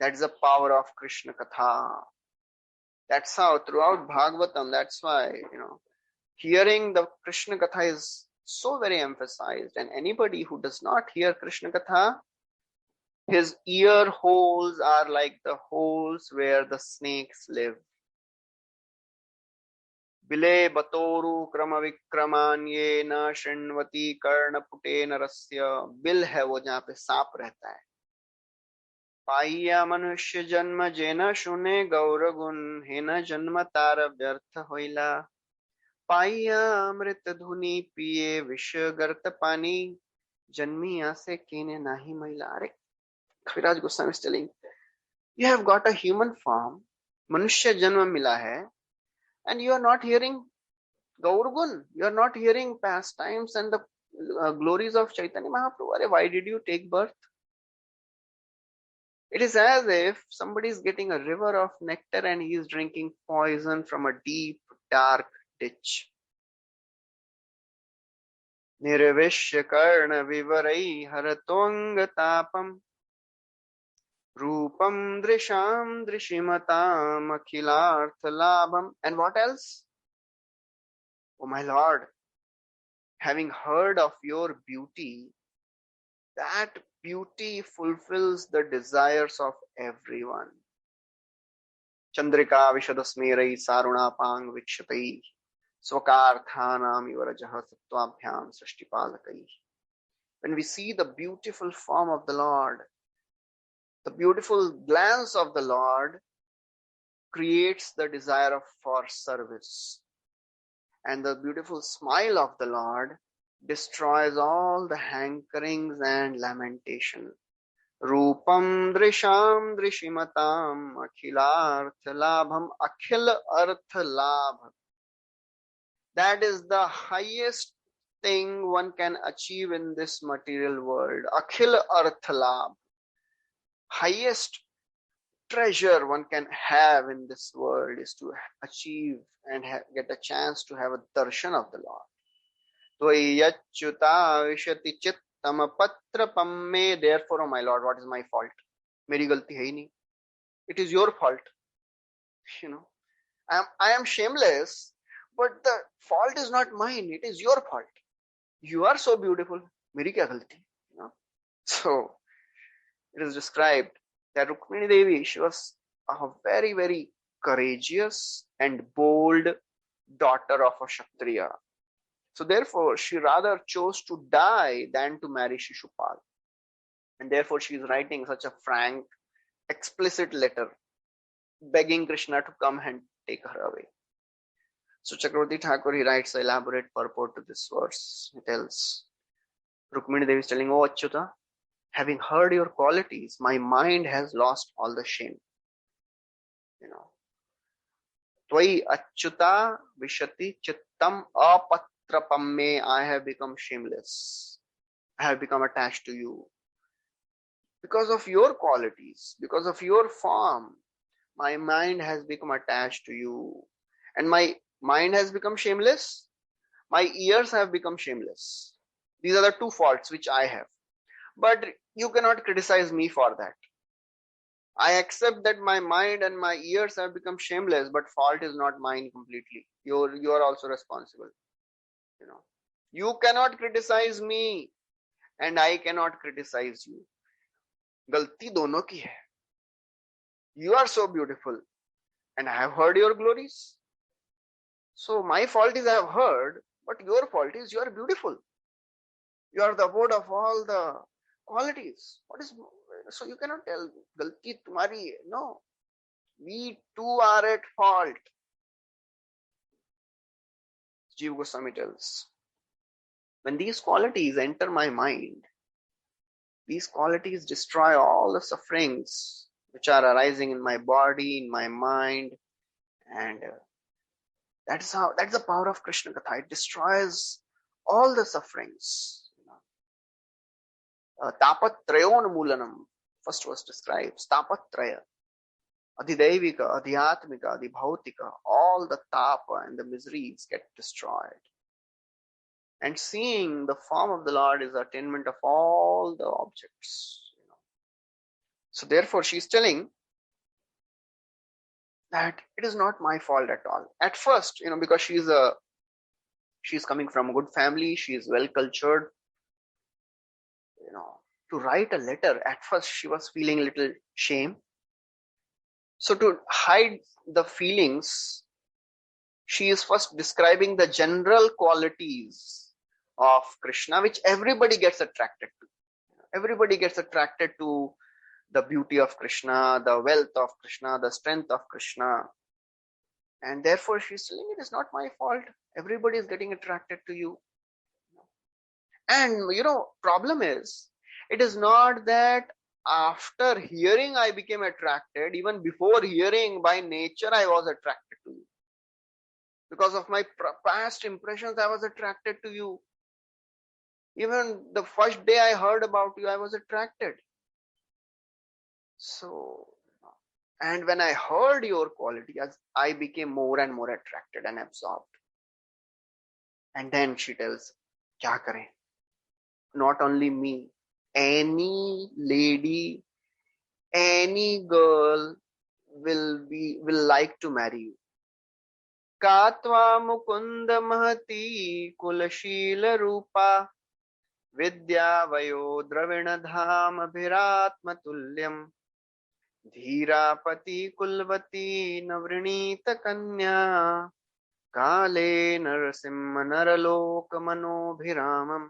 That is the power of Krishna Katha. That's how throughout Bhagavatam, that's why, hearing the Krishna Katha is so very emphasized. And anybody who does not hear Krishna Katha, his ear holes are like the holes where the snakes live. Bile batoru krama vikramanye na shinvati karna pute narasya. Bill hai wo jahan pe saap rehta hai. पाइया मनुष्य जन्म जेना शुने गौर गुण हेना जन्म तार व्यर्थ होइला पाइया अमृत धुनि पिए विष गर्त पानी जन्मी आसे केने नाही महिला अरे कविराज Goswami is telling you have got a human form मनुष्य जन्म मिला है and you are not hearing Gaurgun, you are not hearing pastimes and the glories of Chaitanya Mahaprabhu. Arey, why did you take birth? It is as if somebody is getting a river of nectar and he is drinking poison from a deep, dark ditch. Nirvishya karna vivarai haratong tapam rupam drisham drishimatam akhilartha labham. And what else? Oh my Lord, having heard of your beauty, that beauty fulfills the desires of everyone. Chandrika vishadasmerai sarunapang vikshatai swakarthanam ivarajah sattvabhyam srishtipalakai. When we see the beautiful form of the Lord, the beautiful glance of the Lord creates the desire for service. And the beautiful smile of the Lord destroys all the hankerings and lamentation. Rupam drisham drishimatam akhilartha labham akhil artha labh. That is the highest thing one can achieve in this material world. Akhil artha labh. Highest treasure one can have in this world is to achieve and get a chance to have a darshan of the Lord. Tvayachyuta vishati chittam patrapam me. Therefore, oh my Lord, what is my fault? Meri galti hai nahi. It is your fault. You know, I am shameless, but the fault is not mine. It is your fault. You are so beautiful. Meri kya galti? You know. So it is described that Rukmini Devi, she was a very, very courageous and bold daughter of a Kshatriya. So therefore, she rather chose to die than to marry Shishupal. And therefore, she is writing such a frank, explicit letter, begging Krishna to come and take her away. So Chakravarti Thakur, he writes an elaborate purport to this verse. He tells, Rukmini Devi is telling, oh Achyuta, having heard your qualities, my mind has lost all the shame. You know, Tvai Achyuta Vishati Chittam Apatrapam me, I have become shameless. I have become attached to you. Because of your qualities, because of your form, my mind has become attached to you. And my mind has become shameless. My ears have become shameless. These are the two faults which I have. But you cannot criticize me for that. I accept that my mind and my ears have become shameless, but fault is not mine completely. You are also responsible. You know, you cannot criticize me, and I cannot criticize you. Galti dono ki hai. You are so beautiful, and I have heard your glories. So my fault is I have heard, but your fault is you are beautiful. You are the abode of all the qualities. What is so you cannot tell galti tumhari? No, we too are at fault. Jiva Goswami tells, when these qualities enter my mind, these qualities destroy all the sufferings which are arising in my body, in my mind, and that's the power of Krishna Katha. It destroys all the sufferings. Tapatrayon Mulanam, first verse describes Tapatraya, Adhidaivika, Adhyatmika, Adhibhautika, all the tapa and the miseries get destroyed. And seeing the form of the Lord is attainment of all the objects. So therefore she is telling that it is not my fault at all. At first, because she's coming from a good family, she is well cultured. To write a letter, at first she was feeling a little shame. So to hide the feelings, she is first describing the general qualities of Krishna, which everybody gets attracted to. Everybody gets attracted to the beauty of Krishna, the wealth of Krishna, the strength of Krishna. And therefore she's telling, it is not my fault. Everybody is getting attracted to you. And problem is, it is not that after hearing I became attracted. Even before hearing, by nature I was attracted to you. Because of my past impressions, I was attracted to you. Even the first day I heard about you, I was attracted. So, and when I heard your quality, I became more and more attracted and absorbed. And then she tells, kya kare? Not only me, any lady, any girl will like to marry you. Katva mukunda mahati kulashila rupa vidya vayo dravina dham abhiratma tulyam धीरापति कुलवती नवृणीत कन्या काले Narasimha नरलोक मनोभिरामम.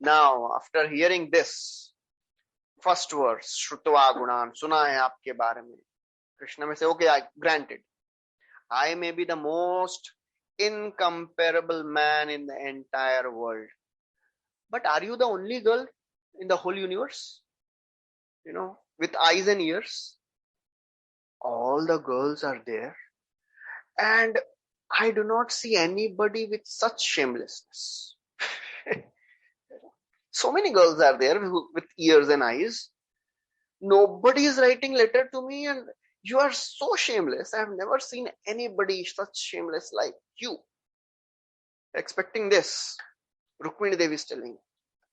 Now, after hearing this first verse, Shrutva Gunan, suna hai aapke baare mein, Krishna may say, okay, I granted. I may be the most incomparable man in the entire world. But are you the only girl in the whole universe? With eyes and ears? All the girls are there. And I do not see anybody with such shamelessness. So many girls are there with ears and eyes. Nobody is writing letter to me, and you are so shameless. I have never seen anybody such shameless like you. Expecting this, Rukmini Devi is telling,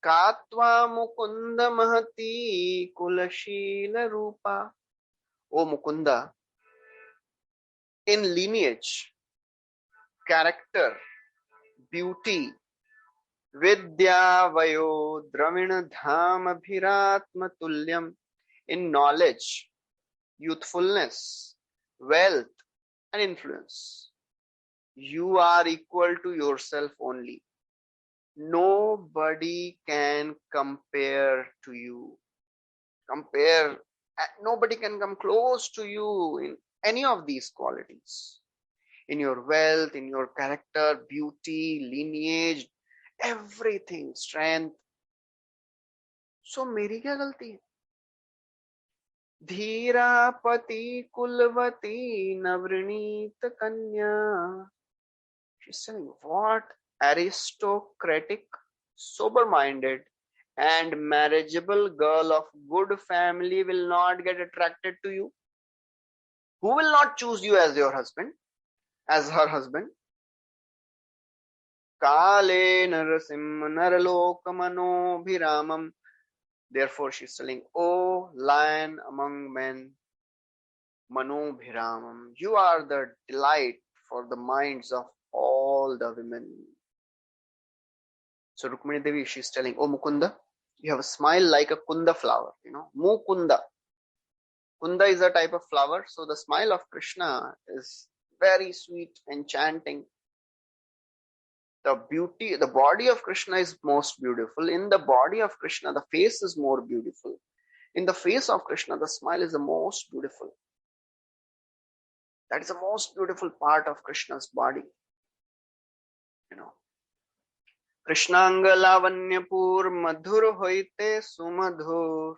Katva mukunda mahati kulashila rupa. O Mukunda, in lineage, character, beauty, vidya vayo dravina dham abhiratma tulyam, in knowledge, youthfulness, wealth and influence, you are equal to yourself only. Nobody can compare to you. Nobody can come close to you in any of these qualities. In your wealth, in your character, beauty, lineage, everything, strength. So, मेरी क्या गलती है? धीरापति कुलवती नवृणीत कन्या. She's saying, what aristocratic, sober-minded and marriageable girl of good family will not get attracted to you? Who will not choose you as your husband, as her husband? Kale narasimha naraloka mano bhiramam. Therefore she's telling, O lion among men, mano bhiramam, you are the delight for the minds of all the women. So Rukmini Devi, she's telling, O Mukunda, you have a smile like a kunda flower, Mukunda. Kunda is a type of flower, so the smile of Krishna is very sweet, enchanting. The beauty, the body of Krishna is most beautiful. In the body of Krishna, the face is more beautiful. In the face of Krishna, the smile is the most beautiful. That is the most beautiful part of Krishna's body. Krishnanga lavanyapur madhur hoite sumadhur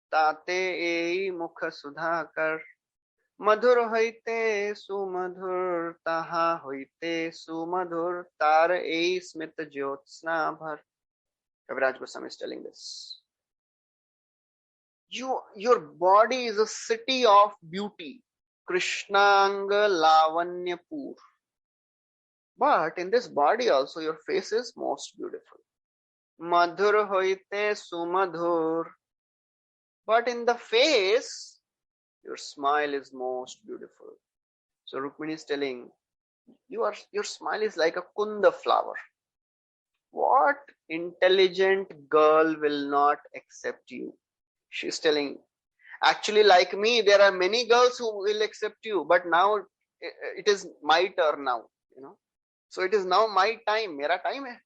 tate ei mukha sudhakar madhur hoite sumadhur taha hoite sumadhur tar ei smita jyotsna bhar. Kaviraj Goswami is telling this. Your body is a city of beauty. Krishnanga lavanyapur. But in this body also, your face is most beautiful. Madhur hoite sumadhur. But in the face, your smile is most beautiful. So Rukmini is telling, your smile is like a kunda flower. What intelligent girl will not accept you? She's telling, actually like me, there are many girls who will accept you, but now it is my turn now, So it is now my time. Mera time hai.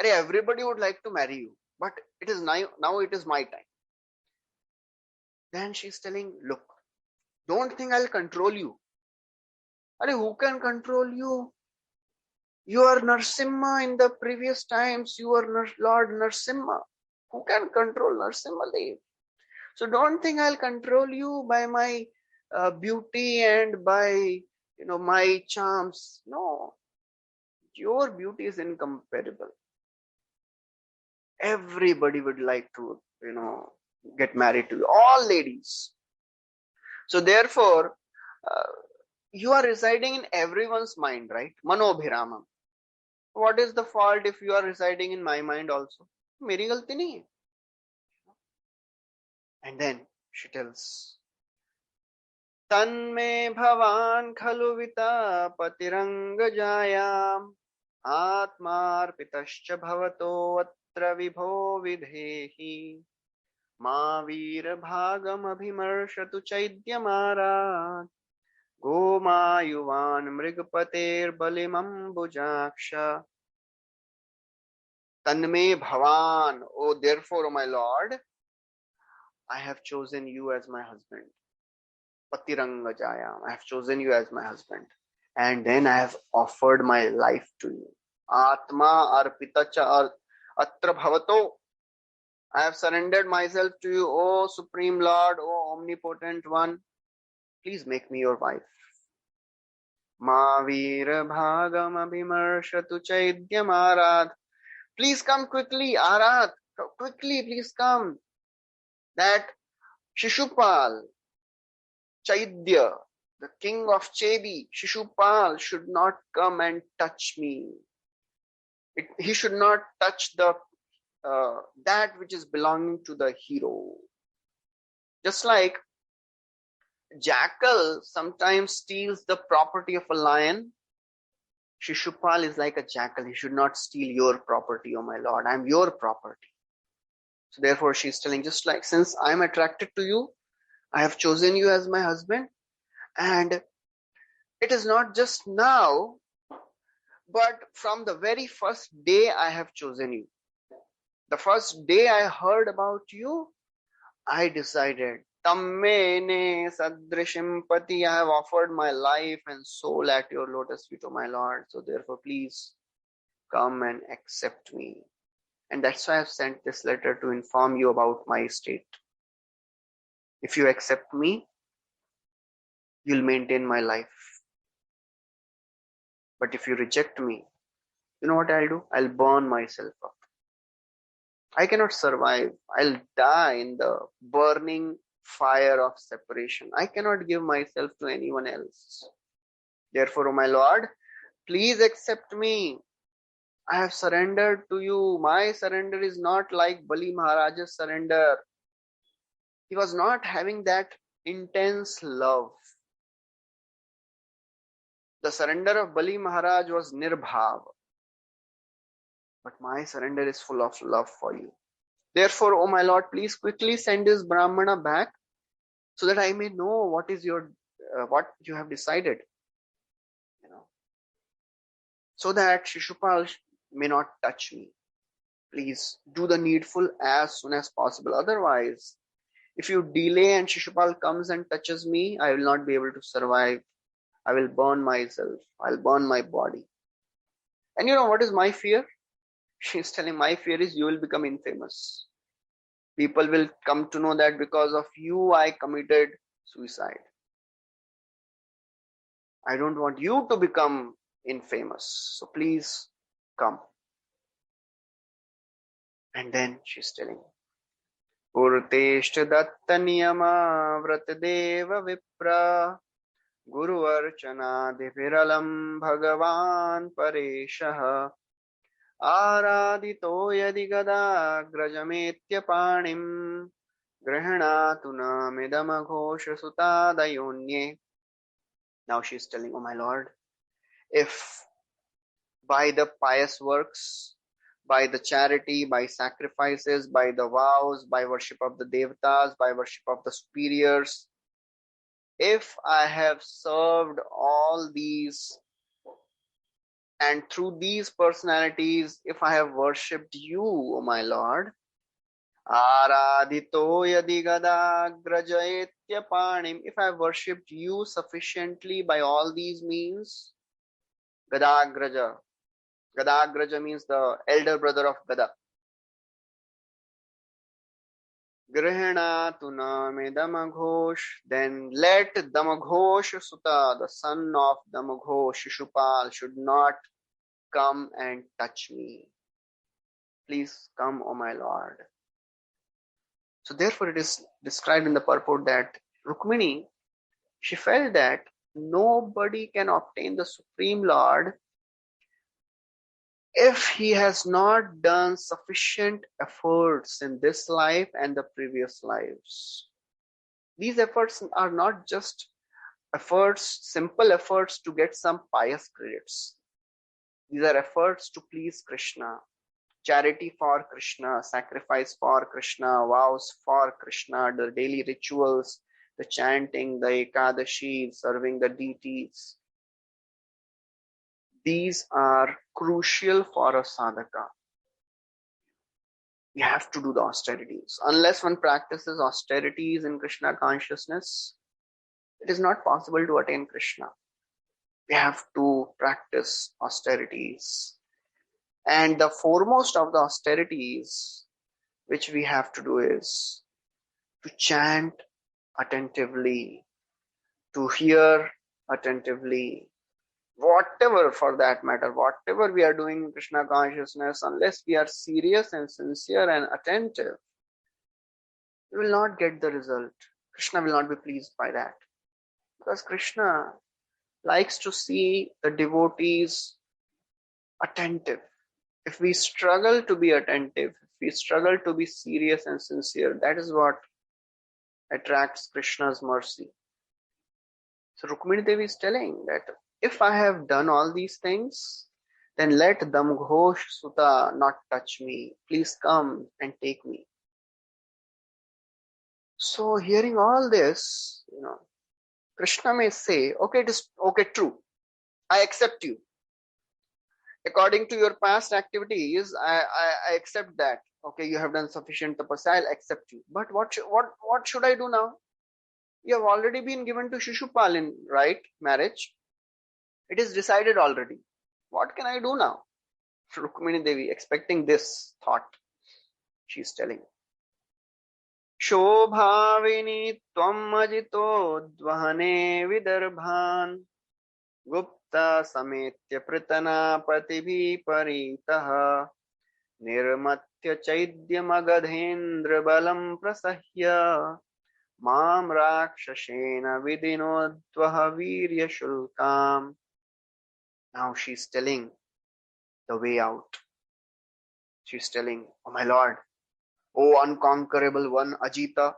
Everybody would like to marry you. but it is now it is my time. Then she's telling, look, don't think I'll control you. Are who can control you? You are Narsimha in the previous times. You are Lord Narsimha. Who can control Narsimha Dev? So don't think I'll control you by my beauty and by my charms. No, your beauty is incomparable. Everybody would like to get married to you. All ladies. So therefore, you are residing in everyone's mind, right? Manobhiramam. What is the fault if you are residing in my mind also? Meri galti nahi hai. And then she tells, Tanme bhavan khalu vita patirangajayam atmarpitascha bhavato atra vibho vidhehi ma veer bhagam abhimarshatu chaidyamara gomayuvan mrigpater balimam bujaksha tanme bhavan. Oh, therefore, O my Lord, I have chosen you as my husband. Patirangajayam. I have chosen you as my husband. And then I have offered my life to you. Atma arpitacha atra bhavato. I have surrendered myself to you, O Supreme Lord, O Omnipotent One. Please make me your wife. Ma veera bhagam abhimarshatu chaidyam arad. Please come quickly, Arad. Quickly, please come. That Shishupal, Chaidya, the king of Chebi, Shishupal, should not come and touch me. He should not touch the that which is belonging to the hero. Just like jackal sometimes steals the property of a lion, Shishupal is like a jackal. He should not steal your property, O my Lord. I am your property. So therefore she's telling, just like, since I am attracted to you, I have chosen you as my husband. And it is not just now, but from the very first day I have chosen you. The first day I heard about you, I decided, Tammene sadrishim pati, I have offered my life and soul at your lotus feet, O my Lord. So therefore, please come and accept me. And that's why I have sent this letter, to inform you about my state. If you accept me, you'll maintain my life. But if you reject me, you know what I'll do? I'll burn myself up. I cannot survive. I'll die in the burning fire of separation. I cannot give myself to anyone else. Therefore, O my Lord, please accept me. I have surrendered to you. My surrender is not like Bali Maharaj's surrender. He was not having that intense love. The surrender of Bali Maharaj was nirbhav. But my surrender is full of love for you. Therefore, O my Lord, please quickly send this Brahmana back so that I may know what is what you have decided. So that Shishupal may not touch me. Please do the needful as soon as possible. Otherwise, if you delay and Shishupal comes and touches me, I will not be able to survive. I will burn myself. I'll burn my body. And you know what is my fear? She's telling, my fear is you will become infamous. People will come to know that because of you, I committed suicide. I don't want you to become infamous. So please come. And then she's telling, Urteshta datta niyama vratadeva vipra Guru archana diviralam bhagavan pareshah Aradito yadi gada grajametya panim Grahanatuna midama ghosha sutadayonye. Now she is telling, oh my Lord, if by the pious works, by the charity, by sacrifices, by the vows, by worship of the devatas, by worship of the superiors, if I have served all these and through these personalities, if I have worshipped you, O my Lord, Aradito yadi gadagraja panim. If I have worshipped you sufficiently by all these means, Gadagraja. Gadagraja means the elder brother of Gada. Grihana tuname Damaghosh. Then let Damaghosh Sutta, the son of Damaghosh, Shishupal, should not come and touch me. Please come, O my Lord. So therefore it is described in the purport that Rukmini, she felt that nobody can obtain the Supreme Lord if he has not done sufficient efforts in this life and the previous lives. These efforts are not just efforts, simple efforts to get some pious credits. These are efforts to please Krishna, charity for Krishna, sacrifice for Krishna, vows for Krishna, the daily rituals, the chanting, the Ekadashi, serving the deities. These are crucial for a sadhaka. You have to do the austerities. Unless one practices austerities in Krishna consciousness, it is not possible to attain Krishna. We have to practice austerities. And the foremost of the austerities which we have to do is to chant attentively, to hear attentively, whatever for that matter, whatever we are doing in Krishna consciousness, unless we are serious and sincere and attentive, we will not get the result. Krishna will not be pleased by that. Because Krishna likes to see the devotees attentive. If we struggle to be attentive, if we struggle to be serious and sincere, that is what attracts Krishna's mercy. So Rukmini Devi is telling that if I have done all these things, then let Damghosh Sutta not touch me. Please come and take me. So hearing all this, Krishna may say, okay, it is okay, true. I accept you. According to your past activities, I accept that. Okay, you have done sufficient tapasya, I'll accept you. But what should I do now? You have already been given to Shishupal in marriage. It is decided already. What can I do now? Rukmini Devi, expecting this thought, she is telling. Shobhavini tvam ajito dvahane vidarbhan Gupta sametya pritana patibhi paritaha nirmatya chaidya magadhendra balam prasahya mam rakshashena vidinodvaha virya shulkam. Now she's telling the way out. She's telling, oh my Lord, oh unconquerable one, Ajita,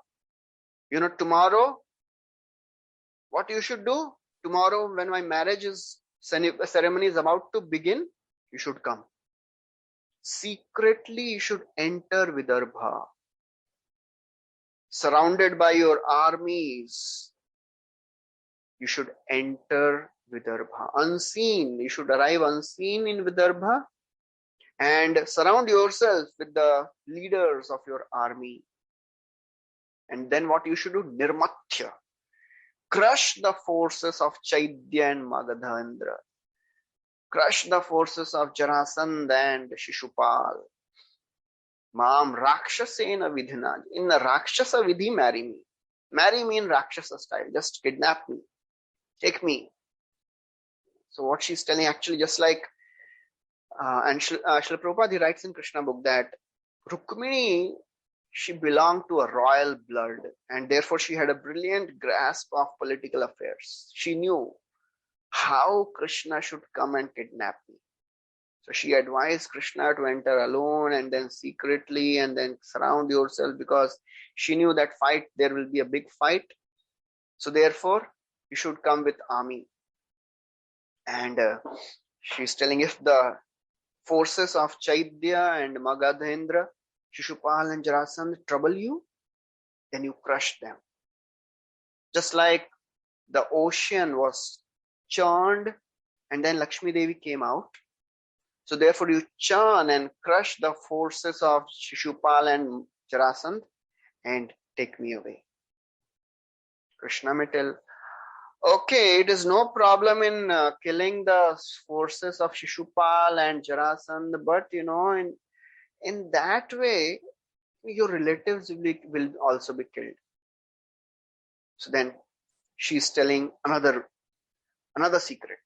tomorrow, what you should do? Tomorrow, when my marriage ceremony is about to begin, you should come. Secretly, you should enter Vidarbha. Surrounded by your armies, you should enter Vidarbha. Unseen, you should arrive unseen in Vidarbha and surround yourself with the leaders of your army. And then what you should do? Nirmatya. Crush the forces of Chaidya and Magadhendra. Crush the forces of Jarasandha and Shishupal. Mam Rakshasena Vidhina. In the Rakshasa Vidhi, marry me. Marry me in Rakshasa style. Just kidnap me. Take me. So what she's telling, actually, just like, and Srila Prabhupada writes in Krishna book that Rukmini, she belonged to a royal blood, and therefore she had a brilliant grasp of political affairs. She knew how Krishna should come and kidnap me. So she advised Krishna to enter alone and then secretly and then surround yourself, because she knew that there will be a big fight. So therefore, you should come with army. And she's telling, if the forces of Chaidya and Magadhendra, Shishupal and Jarasandha trouble you, then you crush them. Just like the ocean was churned and then Lakshmi Devi came out. So therefore you churn and crush the forces of Shishupal and Jarasandh and take me away. Krishna may tell, okay, it is no problem in killing the forces of Shishupal and Jarasandh, but in that way, your relatives will also be killed. So then she's telling another secret.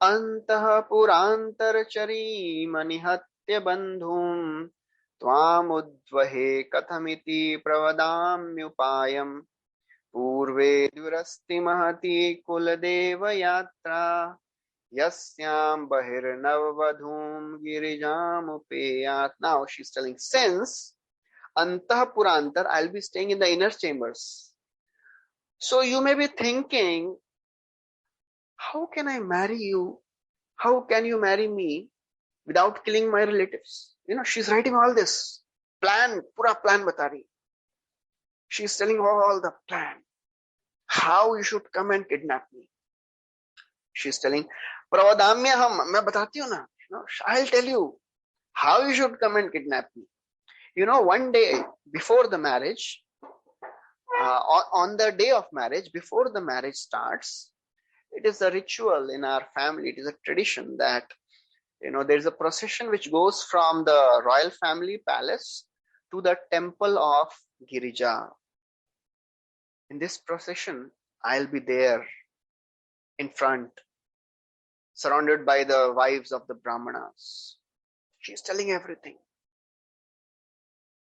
Antah purantarchari manihatya bandhum tvamudvahe kathamiti pravadamyupayam purve durasti mahati kuladeva yatra yasyam bahirnavadhum girijam upeyat. Now she's telling, since Antah purantar, I'll be staying in the inner chambers. So you may be thinking, how can I marry you? How can you marry me without killing my relatives? She's writing all this plan, pura plan bata rahi. She's telling all the plan, how you should come and kidnap me. She's telling, pravadamyaham, main batati hu na. I'll tell you how you should come and kidnap me. One day before the marriage, on the day of marriage, before the marriage starts, it is a ritual in our family. It is a tradition that, there is a procession which goes from the royal family palace to the temple of Girija. In this procession, I'll be there in front, surrounded by the wives of the Brahmanas. She's telling everything.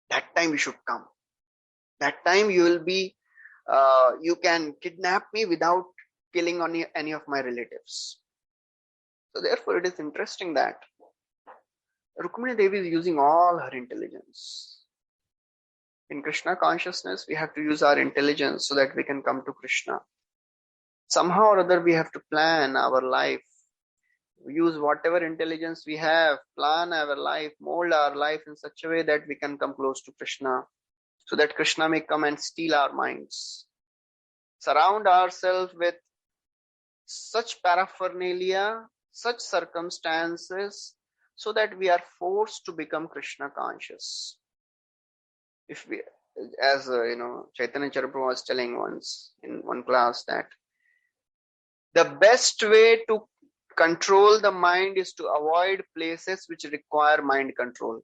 That time you should come. That time you will be, you can kidnap me without killing any of my relatives. So therefore, it is interesting that Rukmini Devi is using all her intelligence. In Krishna consciousness, we have to use our intelligence so that we can come to Krishna. Somehow or other, we have to plan our life. We use whatever intelligence we have, plan our life, mold our life in such a way that we can come close to Krishna, so that Krishna may come and steal our minds. Surround ourselves with such paraphernalia, such circumstances, so that we are forced to become Krishna conscious. If we, as Chaitanya Chariprabhu was telling once in one class, that the best way to control the mind is to avoid places which require mind control.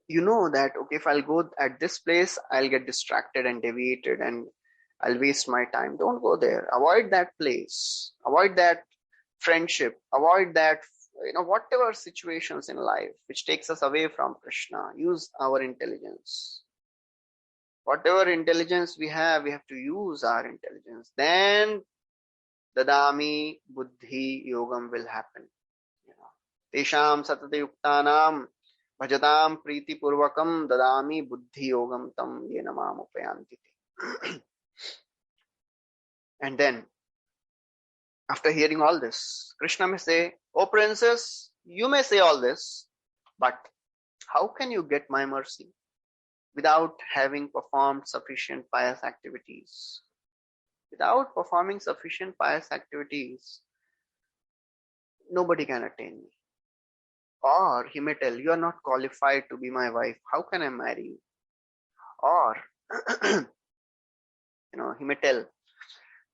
You know that, okay, if I'll go at this place, I'll get distracted and deviated and I'll waste my time. Don't go there. Avoid that place. Avoid that friendship. Avoid that, whatever situations in life which takes us away from Krishna. Use our intelligence. Whatever intelligence we have to use our intelligence. Then dadami buddhi yogam will happen. Tesham satata yuktanam bhajatam priti purvakam dadami buddhi yogam tam yenamam upayanti. And then, after hearing all this, Krishna may say, "Oh princess, you may say all this, but how can you get my mercy without having performed sufficient pious activities?" Without performing sufficient pious activities, nobody can attain me. Or he may tell, "You are not qualified to be my wife. How can I marry you?" Or, he may tell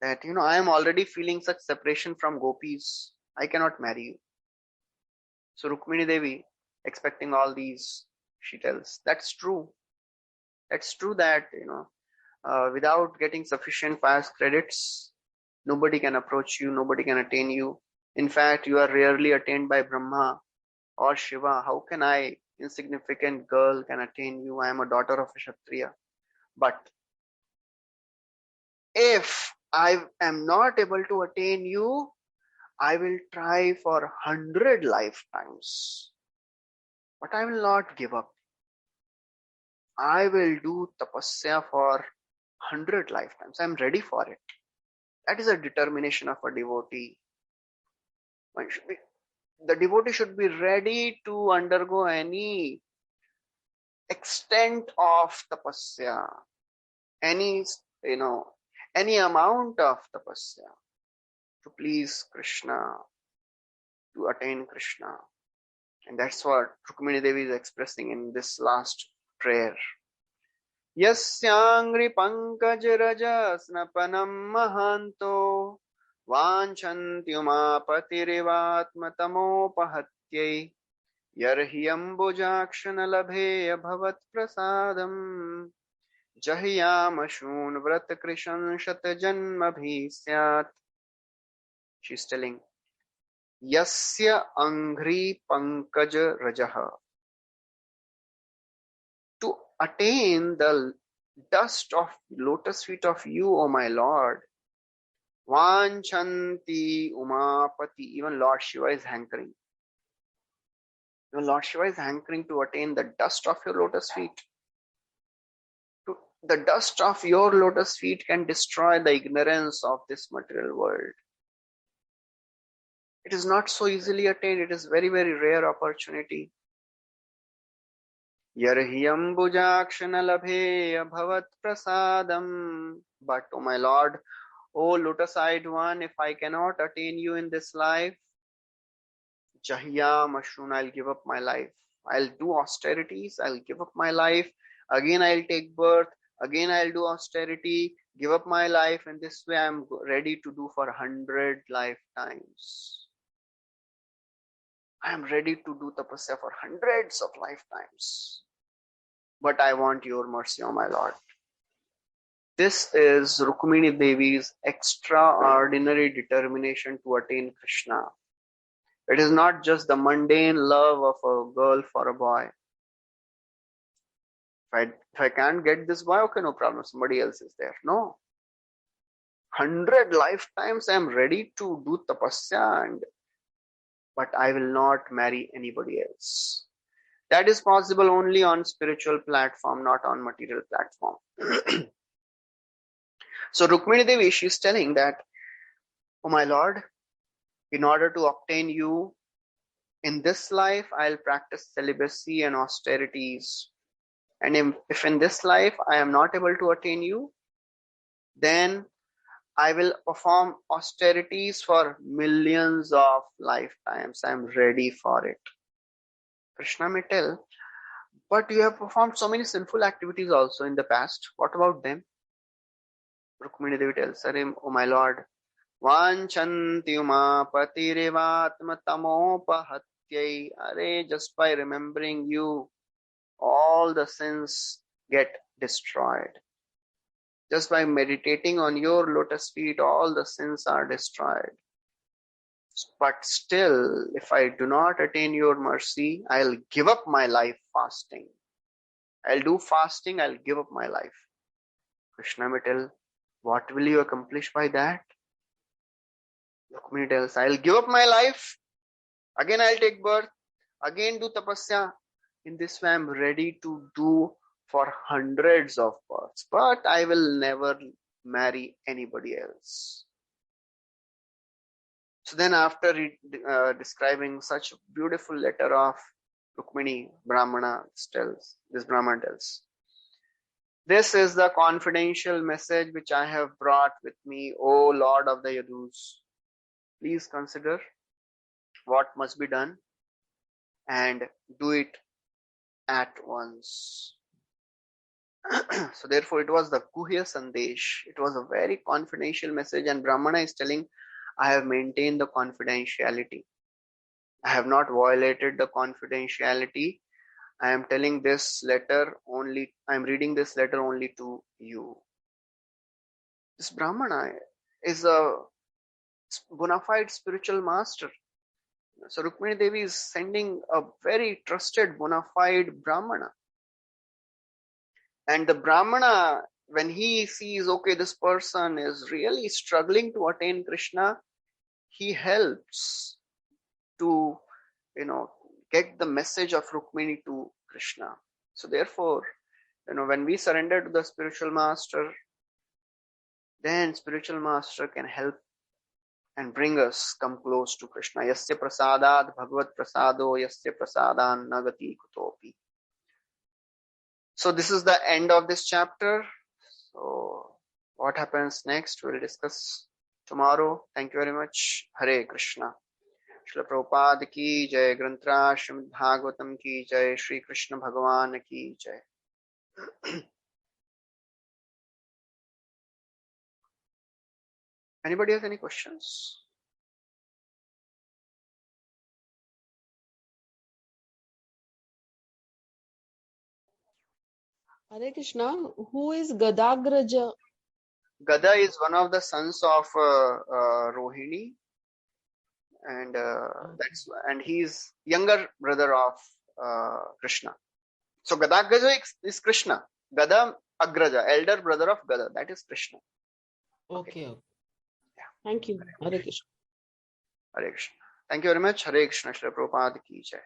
that, "I am already feeling such separation from gopis. I cannot marry you." So Rukmini Devi, expecting all these, she tells, that's true. That's true that, without getting sufficient pious credits, nobody can approach you, nobody can attain you. In fact, you are rarely attained by Brahma or Shiva. How can I, insignificant girl, can attain you? I am a daughter of a Kshatriya. But if I am not able to attain you, I will try for 100 lifetimes. But I will not give up. I will do tapasya for 100 lifetimes. I am ready for it. That is a determination of a devotee. The devotee should be ready to undergo any extent of tapasya, any amount of tapasya to please Krishna, to attain Krishna. And that's what Rukmini Devi is expressing in this last prayer. Yasyangri pankaj raja snapanam mahanto vanchantyumapatirvatmatamopahatyai yarhyambujakshana bhavat prasadam jahyamashun vrat krishan shat janmabhi syat. She's telling, Yasya Angri Pankaj Rajaha. To attain the dust of lotus feet of you, O my Lord, Vanchanti Umapati, even Lord Shiva is hankering. Even Lord Shiva is hankering to attain the dust of your lotus feet. The dust of your lotus feet can destroy the ignorance of this material world. It is not so easily attained. It is very, very rare opportunity. Yarhyambujakshana bhavat prasadam. But, O my Lord, O lotus-eyed one, if I cannot attain you in this life, Jahyamashun, I'll give up my life. I'll do austerities, I'll give up my life. Again, I'll take birth. Again, I'll do austerity, give up my life. And this way, I'm ready to do for 100 lifetimes. I am ready to do tapasya for hundreds of lifetimes. But I want your mercy, O my Lord. This is Rukmini Devi's extraordinary determination to attain Krishna. It is not just the mundane love of a girl for a boy. If I can't get this boy, okay, no problem. Somebody else is there. No. 100 lifetimes I am ready to do tapasya, but I will not marry anybody else. That is possible only on spiritual platform, not on material platform. So Rukmini Devi, she is telling that, oh my Lord, in order to obtain you in this life, I'll practice celibacy and austerities. And if in this life I am not able to attain you, then I will perform austerities for millions of lifetimes. I'm ready for it. Krishna may tell, but you have performed so many sinful activities also in the past. What about them? Rukmini Devi tells him, oh my Lord, Vanchantyumapatirvatmatamopahatyai. Are, just by remembering you, all the sins get destroyed. Just by meditating on your lotus feet, all the sins are destroyed. But still, if I do not attain your mercy, I'll give up my life fasting. I'll do fasting, I'll give up my life. Krishna may tell, what will you accomplish by that? Rukmini tells, I'll give up my life. Again, I'll take birth. Again, do tapasya. In this way, I'm ready to do for hundreds of births. But I will never marry anybody else. So then after describing such a beautiful letter of Rukmini, this Brahmana tells, this is the confidential message which I have brought with me, O Lord of the Yadus. Please consider what must be done and do it at once. So therefore it was the Guhya Sandesh. It was a very confidential message, and Brahmana is telling, I have maintained the confidentiality. I have not violated the confidentiality. I am telling this letter only, I am reading this letter only to you. This Brahmana is a bona fide spiritual master. So Rukmini Devi is sending a very trusted bona fide Brahmana. And the Brahmana, when he sees, okay, this person is really struggling to attain Krishna, he helps to, get the message of Rukmini to Krishna. So therefore, when we surrender to the spiritual master, then spiritual master can help and bring us come close to Krishna. Yasya prasadat bhagavat prasado yasya prasadan nagati kutopi. So this is the end of this chapter. So what happens next, we'll discuss tomorrow. Thank you very much. Hare Krishna. Srila Prabhupada ki jai, Granthra Srimad Bhagavatam ki jai, Shri Krishna Bhagavan ki jai. Anybody has any questions? Hare Krishna, who is Gadagraja? Gada is one of the sons of Rohini, and he is younger brother of Krishna. So Gadagraja is Krishna. Gada Agraja, elder brother of Gada, that is Krishna. Okay. Yeah. Thank you. Hare Krishna. Hare Krishna. Thank you very much. Hare Krishna. Shri Prabhupada ki jai.